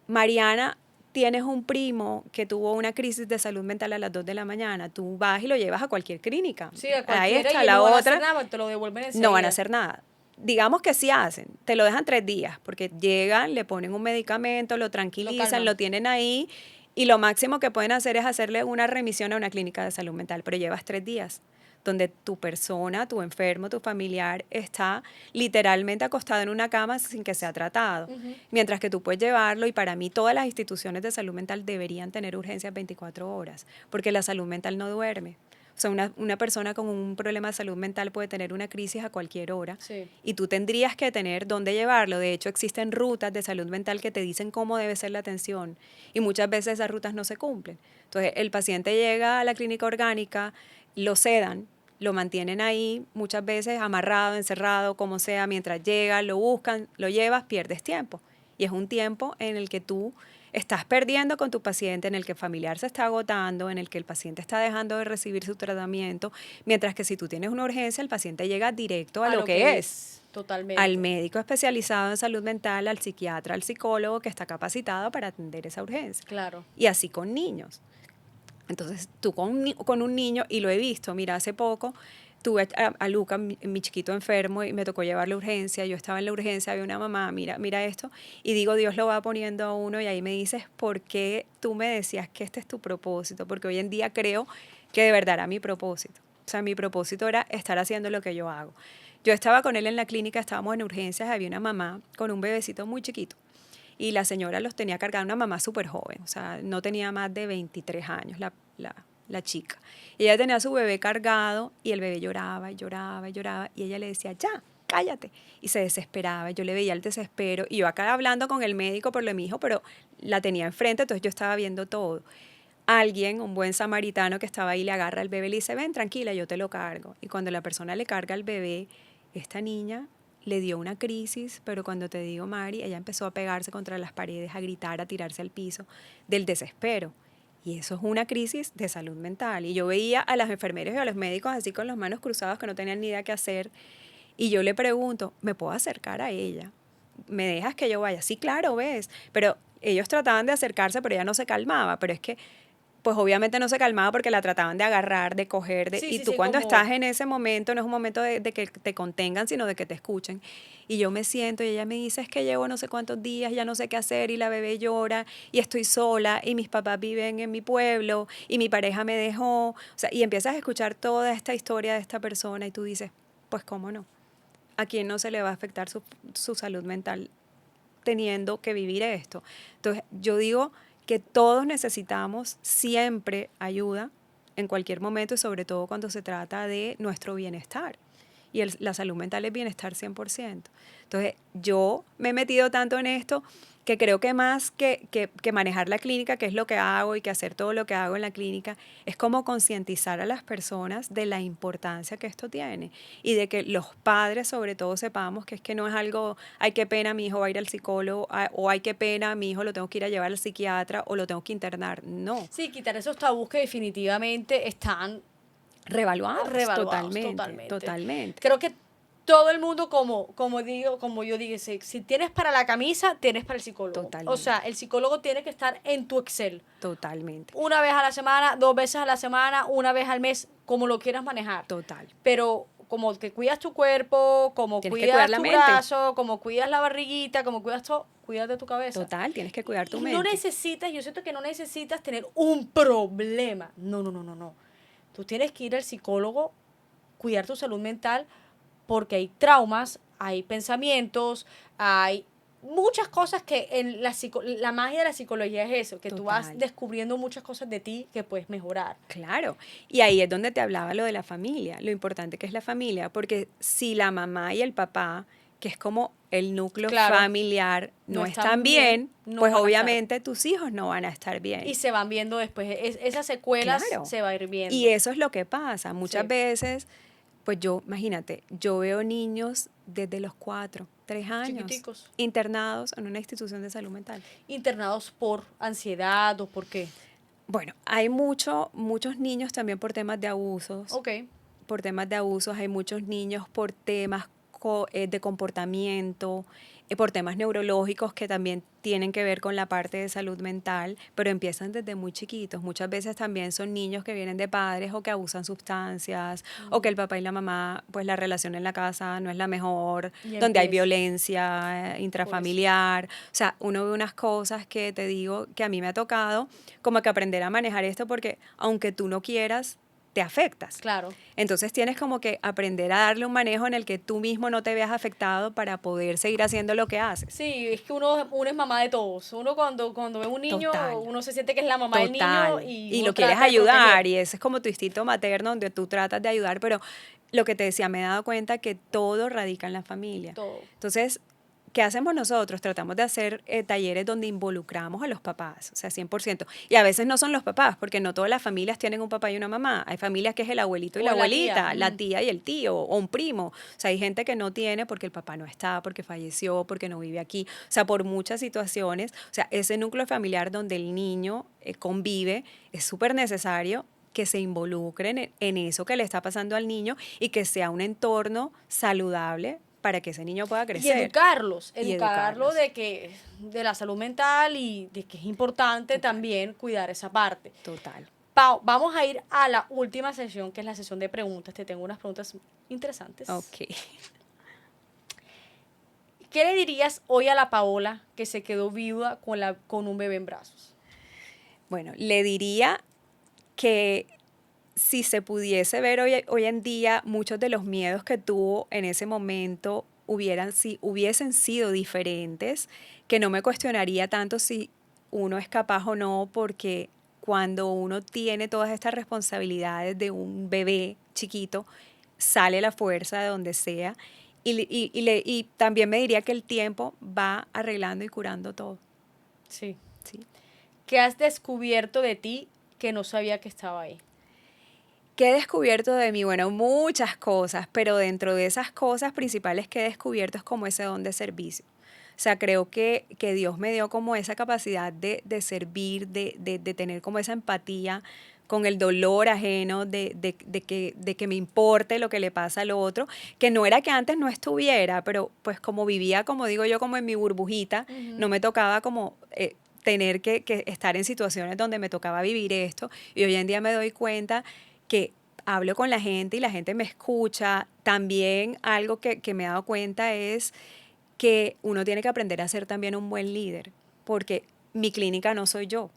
Mariana tienes un primo que tuvo una crisis de salud mental a las 2 de la mañana? Tú vas y lo llevas a cualquier clínica. Sí, a Ahí cualquiera está y la no van a hacer otra. nada, te lo devuelven No van a enseguida. hacer nada. Digamos que sí hacen, te lo dejan 3 días, porque llegan, le ponen un medicamento, lo Lo tranquilizan, calman. lo tienen ahí, y lo máximo que pueden hacer es hacerle una remisión a una clínica de salud mental, pero llevas 3 días, donde tu persona, tu enfermo, tu familiar está literalmente acostado en una cama sin que sea tratado, mientras que tú puedes llevarlo, y para mí todas las instituciones de salud mental deberían tener urgencias 24 horas, porque la salud mental no duerme. O sea, una persona con un problema de salud mental puede tener una crisis a cualquier hora Sí. y tú tendrías que tener dónde llevarlo. De hecho, existen rutas de salud mental que te dicen cómo debe ser la atención y muchas veces esas rutas no se cumplen. Entonces, el paciente llega a la clínica orgánica, lo sedan, lo mantienen ahí, muchas veces amarrado, encerrado, como sea, mientras llega, lo buscan, lo llevas, pierdes tiempo. Y es un tiempo en el que tú estás perdiendo con tu paciente, en el que el familiar se está agotando, en el que el paciente está dejando de recibir su tratamiento, mientras que si tú tienes una urgencia, el paciente llega directo a lo que es, Totalmente. al médico especializado en salud mental, al psiquiatra, al psicólogo que está capacitado para atender esa urgencia. Claro. Y así con niños. Entonces, tú con un niño, y lo he visto, mira, hace poco tuve a Luca, mi chiquito enfermo, y me tocó llevarle urgencia. Yo estaba en la urgencia, había una mamá, mira esto, y digo, Dios lo va poniendo a uno, y ahí me dices, ¿por qué tú me decías que este es tu propósito? Porque hoy en día creo que de verdad era mi propósito. O sea, mi propósito era estar haciendo lo que yo hago. Yo estaba con él en la clínica, estábamos en urgencias, había una mamá con un bebecito muy chiquito. Y la señora los tenía cargados, una mamá súper joven, o sea, no tenía más de 23 años la chica. Y ella tenía a su bebé cargado y el bebé lloraba y lloraba y lloraba y ella le decía, ya, cállate. Y se desesperaba, yo le veía el desespero y yo acá hablando con el médico por lo de mi hijo, pero la tenía enfrente, entonces yo estaba viendo todo. Alguien, un buen samaritano que estaba ahí, le agarra al bebé y le dice, ven, tranquila, yo te lo cargo. Y cuando la persona le carga al bebé, esta niña le dio una crisis, pero cuando te digo, Mari, ella empezó a pegarse contra las paredes, a gritar, a tirarse al piso, del desespero. Y eso es una crisis de salud mental. Y yo veía a las enfermeras y a los médicos así con las manos cruzadas que no tenían ni idea qué hacer. Y yo le pregunto, ¿me puedo acercar a ella? ¿Me dejas que yo vaya? Sí, claro, ves. Pero ellos trataban de acercarse, pero ella no se calmaba. Pero es que pues obviamente no se calmaba porque la trataban de agarrar, de coger, Sí, y sí, tú sí, cuando como... estás en ese momento no es un momento de que te contengan, sino de que te escuchen. Y yo me siento y ella me dice, es que llevo no sé cuántos días, ya no sé qué hacer, y la bebé llora, y estoy sola, y mis papás viven en mi pueblo, y mi pareja me dejó. O sea, y empiezas a escuchar toda esta historia de esta persona y tú dices, pues cómo no. ¿a quién no se le va a afectar su salud mental teniendo que vivir esto? Entonces, yo digo que todos necesitamos siempre ayuda en cualquier momento y sobre todo cuando se trata de nuestro bienestar. Y la salud mental es bienestar 100%. Entonces, yo me he metido tanto en esto que creo que más que manejar la clínica, que es lo que hago y que hacer todo lo que hago en la clínica, es como concientizar a las personas de la importancia que esto tiene y de que los padres sobre todo sepamos que es que no es algo, ay, qué pena, mi hijo va a ir al psicólogo, o ay, qué pena, mi hijo lo tengo que ir a llevar al psiquiatra o lo tengo que internar. No, Sí, quitar esos tabús que definitivamente están revaluados, revaluados totalmente, totalmente. totalmente. Creo que todo el mundo, como yo digo, si tienes para la camisa, tienes para el psicólogo. O sea, Totalmente. el psicólogo tiene que estar en tu Excel. Totalmente, Una vez a la semana, 2 veces a la semana, una vez al mes, como lo quieras manejar. total. Pero como que cuidas tu cuerpo, como Tienes que cuidar cuidas la tu mente. brazo, como cuidas la barriguita, como cuidas todo, cuidas de tu cabeza. Total, tienes que cuidar tu Y no mente. necesitas, yo siento que no necesitas tener un problema. No, no, no, no, no. Tú tienes que ir al psicólogo, cuidar tu salud mental, porque hay traumas, hay pensamientos, hay muchas cosas que en la magia de la psicología es eso, que tú vas Total. descubriendo muchas cosas de ti que puedes mejorar. Claro. Y ahí es donde te hablaba lo de la familia, lo importante que es la familia, porque si la mamá y el papá, que es como el núcleo Claro, familiar, no no están están bien, bien, no pues van a estar. obviamente tus hijos no van a estar bien. Y se van viendo después, esas secuelas Claro. se va a ir Y viendo. eso es lo que pasa. Muchas Sí, veces, pues yo, imagínate, yo veo niños desde los 4, 3 años chiquiticos, internados en una institución de salud mental. internados por ansiedad o por qué. Bueno, hay muchos niños también por temas de abusos, Ok. hay muchos niños por temas de comportamiento, por temas neurológicos que también tienen que ver con la parte de salud mental, pero empiezan desde muy chiquitos. Muchas veces también son niños que vienen de padres o que abusan sustancias, o que el papá y la mamá, pues la relación en la casa no es la mejor, Y donde hay empieza, violencia pobrecito. intrafamiliar. O sea, uno ve unas cosas que te digo que a mí me ha tocado como que aprender a manejar esto porque aunque tú no quieras, te afectas. Claro. Entonces tienes como que aprender a darle un manejo en el que tú mismo no te veas afectado para poder seguir haciendo lo que haces. Sí, es que uno es mamá de todos. Uno cuando ve un niño, Total, uno se siente que es la mamá del niño total. y Y uno lo quieres trata de proteger ayudar y ese es como tu instinto materno donde tú tratas de ayudar, pero lo que te decía, me he dado cuenta que todo radica en la familia. todo. Entonces, ¿qué hacemos nosotros? Tratamos de hacer talleres donde involucramos a los papás, o sea, 100%. Y a veces no son los papás, porque no todas las familias tienen un papá y una mamá. Hay familias que es el abuelito y la O la tía. abuelita, la tía y el tío, o un primo. O sea, hay gente que no tiene porque el papá no está, porque falleció, porque no vive aquí. O sea, por muchas situaciones. O sea, ese núcleo familiar donde el niño convive es súper necesario que se involucren en eso que le está pasando al niño y que sea un entorno saludable para que ese niño pueda Y crecer educarlos, y educarlo educarlos. de la salud mental y de que es importante Total, también cuidar esa parte. total. Pau, vamos a ir a la última sesión, que es la sesión de preguntas. Te tengo unas preguntas interesantes. Ok. ¿Qué le dirías hoy a la Paola que se quedó viuda con un bebé en brazos? Bueno, le diría que si se pudiese ver hoy en día, muchos de los miedos que tuvo en ese momento hubiesen sido diferentes, que no me cuestionaría tanto si uno es capaz o no, porque cuando uno tiene todas estas responsabilidades de un bebé chiquito, sale la fuerza de donde sea. Y también me diría que el tiempo va arreglando y curando todo. Sí. ¿Sí? ¿Qué has descubierto de ti que no sabía que estaba ahí? ¿Qué he descubierto de mí? Bueno, muchas cosas, pero dentro de esas cosas principales que he descubierto es como ese don de servicio. O sea, creo que Dios me dio como esa capacidad de servir, de tener como esa empatía con el dolor ajeno, de que me importe lo que le pasa al otro, que no era que antes no estuviera, pero pues como vivía, como digo yo, como en mi burbujita, no me tocaba como tener que estar en situaciones donde me tocaba vivir esto. Y hoy en día me doy cuenta que hablo con la gente y la gente me escucha. También algo que me he dado cuenta es que uno tiene que aprender a ser también un buen líder, porque mi clínica no soy yo.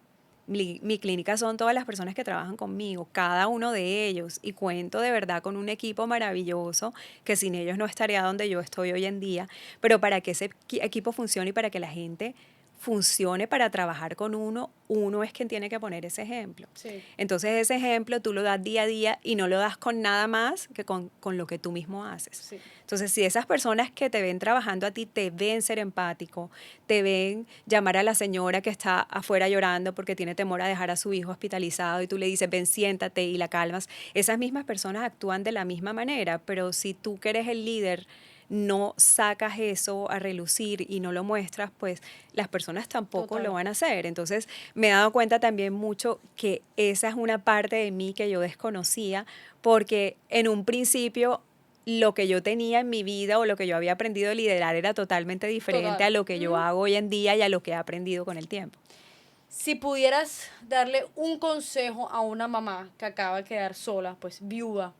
mi clínica son todas las personas que trabajan conmigo, cada uno de ellos, y cuento de verdad con un equipo maravilloso que sin ellos no estaría donde yo estoy hoy en día, pero para que ese equipo funcione y para que la gente funcione para trabajar con uno es quien tiene que poner ese ejemplo. Sí. Entonces ese ejemplo tú lo das día a día y no lo das con nada más que con lo que tú mismo haces. Sí. Entonces si esas personas que te ven trabajando a ti te ven ser empático, te ven llamar a la señora que está afuera llorando porque tiene temor a dejar a su hijo hospitalizado y tú le dices ven, siéntate y la calmas, esas mismas personas actúan de la misma manera, pero si tú que eres el líder no sacas eso a relucir y no lo muestras, pues las personas tampoco Total. lo van a hacer. Entonces me he dado cuenta también mucho que esa es una parte de mí que yo desconocía, porque en un principio lo que yo tenía en mi vida o lo que yo había aprendido a liderar era totalmente diferente Total. a lo que yo hago hoy en día y a lo que he aprendido con el tiempo. Si pudieras darle un consejo a una mamá que acaba de quedar sola, pues viuda,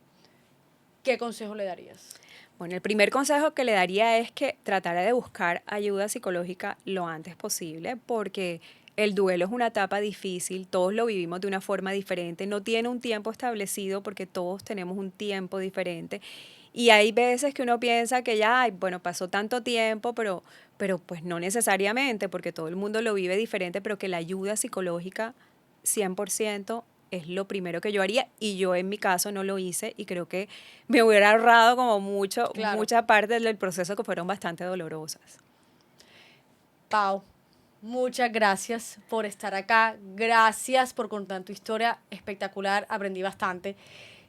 ¿qué consejo le darías? Bueno, el primer consejo que le daría es que tratara de buscar ayuda psicológica lo antes posible, porque el duelo es una etapa difícil, todos lo vivimos de una forma diferente, no tiene un tiempo establecido porque todos tenemos un tiempo diferente. Y hay veces que uno piensa que ya, ay, bueno, pasó tanto tiempo, pero pues no necesariamente, porque todo el mundo lo vive diferente, pero que la ayuda psicológica 100% es lo primero que yo haría y yo en mi caso no lo hice y creo que me hubiera ahorrado como Claro. mucha parte del proceso que fueron bastante dolorosas. Pau, muchas gracias por estar acá. Gracias por contar tu historia espectacular. Aprendí bastante.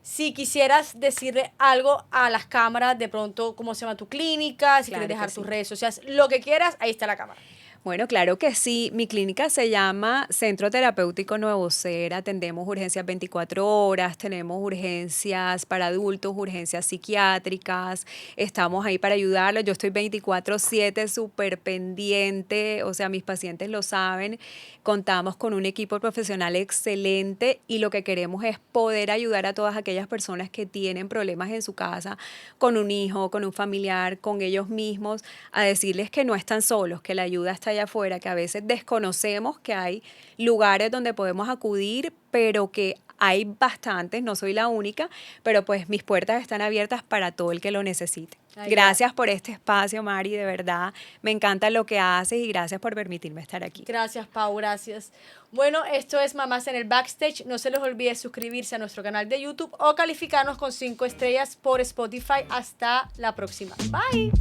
Si quisieras decirle algo a las cámaras, de pronto, cómo se llama tu clínica, si Claro quieres dejar que tus sí. redes sociales, lo que quieras, ahí está la cámara. Bueno, claro que sí. Mi clínica se llama Centro Terapéutico Nuevo Ser. Atendemos urgencias 24 horas, tenemos urgencias para adultos, urgencias psiquiátricas. Estamos ahí para ayudarlos. Yo estoy 24/7 súper pendiente, o sea, mis pacientes lo saben. Contamos con un equipo profesional excelente y lo que queremos es poder ayudar a todas aquellas personas que tienen problemas en su casa, con un hijo, con un familiar, con ellos mismos, a decirles que no están solos, que la ayuda está allá afuera, que a veces desconocemos que hay lugares donde podemos acudir, pero que hay bastantes, no soy la única, pero pues mis puertas están abiertas para todo el que lo necesite. Ay, Gracias por este espacio, Mari, de verdad. Me encanta lo que haces y gracias por permitirme estar aquí. Gracias, Pau, gracias. Bueno, esto es Mamás en el Backstage. No se les olvide suscribirse a nuestro canal de YouTube o calificarnos con 5 estrellas por Spotify. Hasta la próxima. Bye.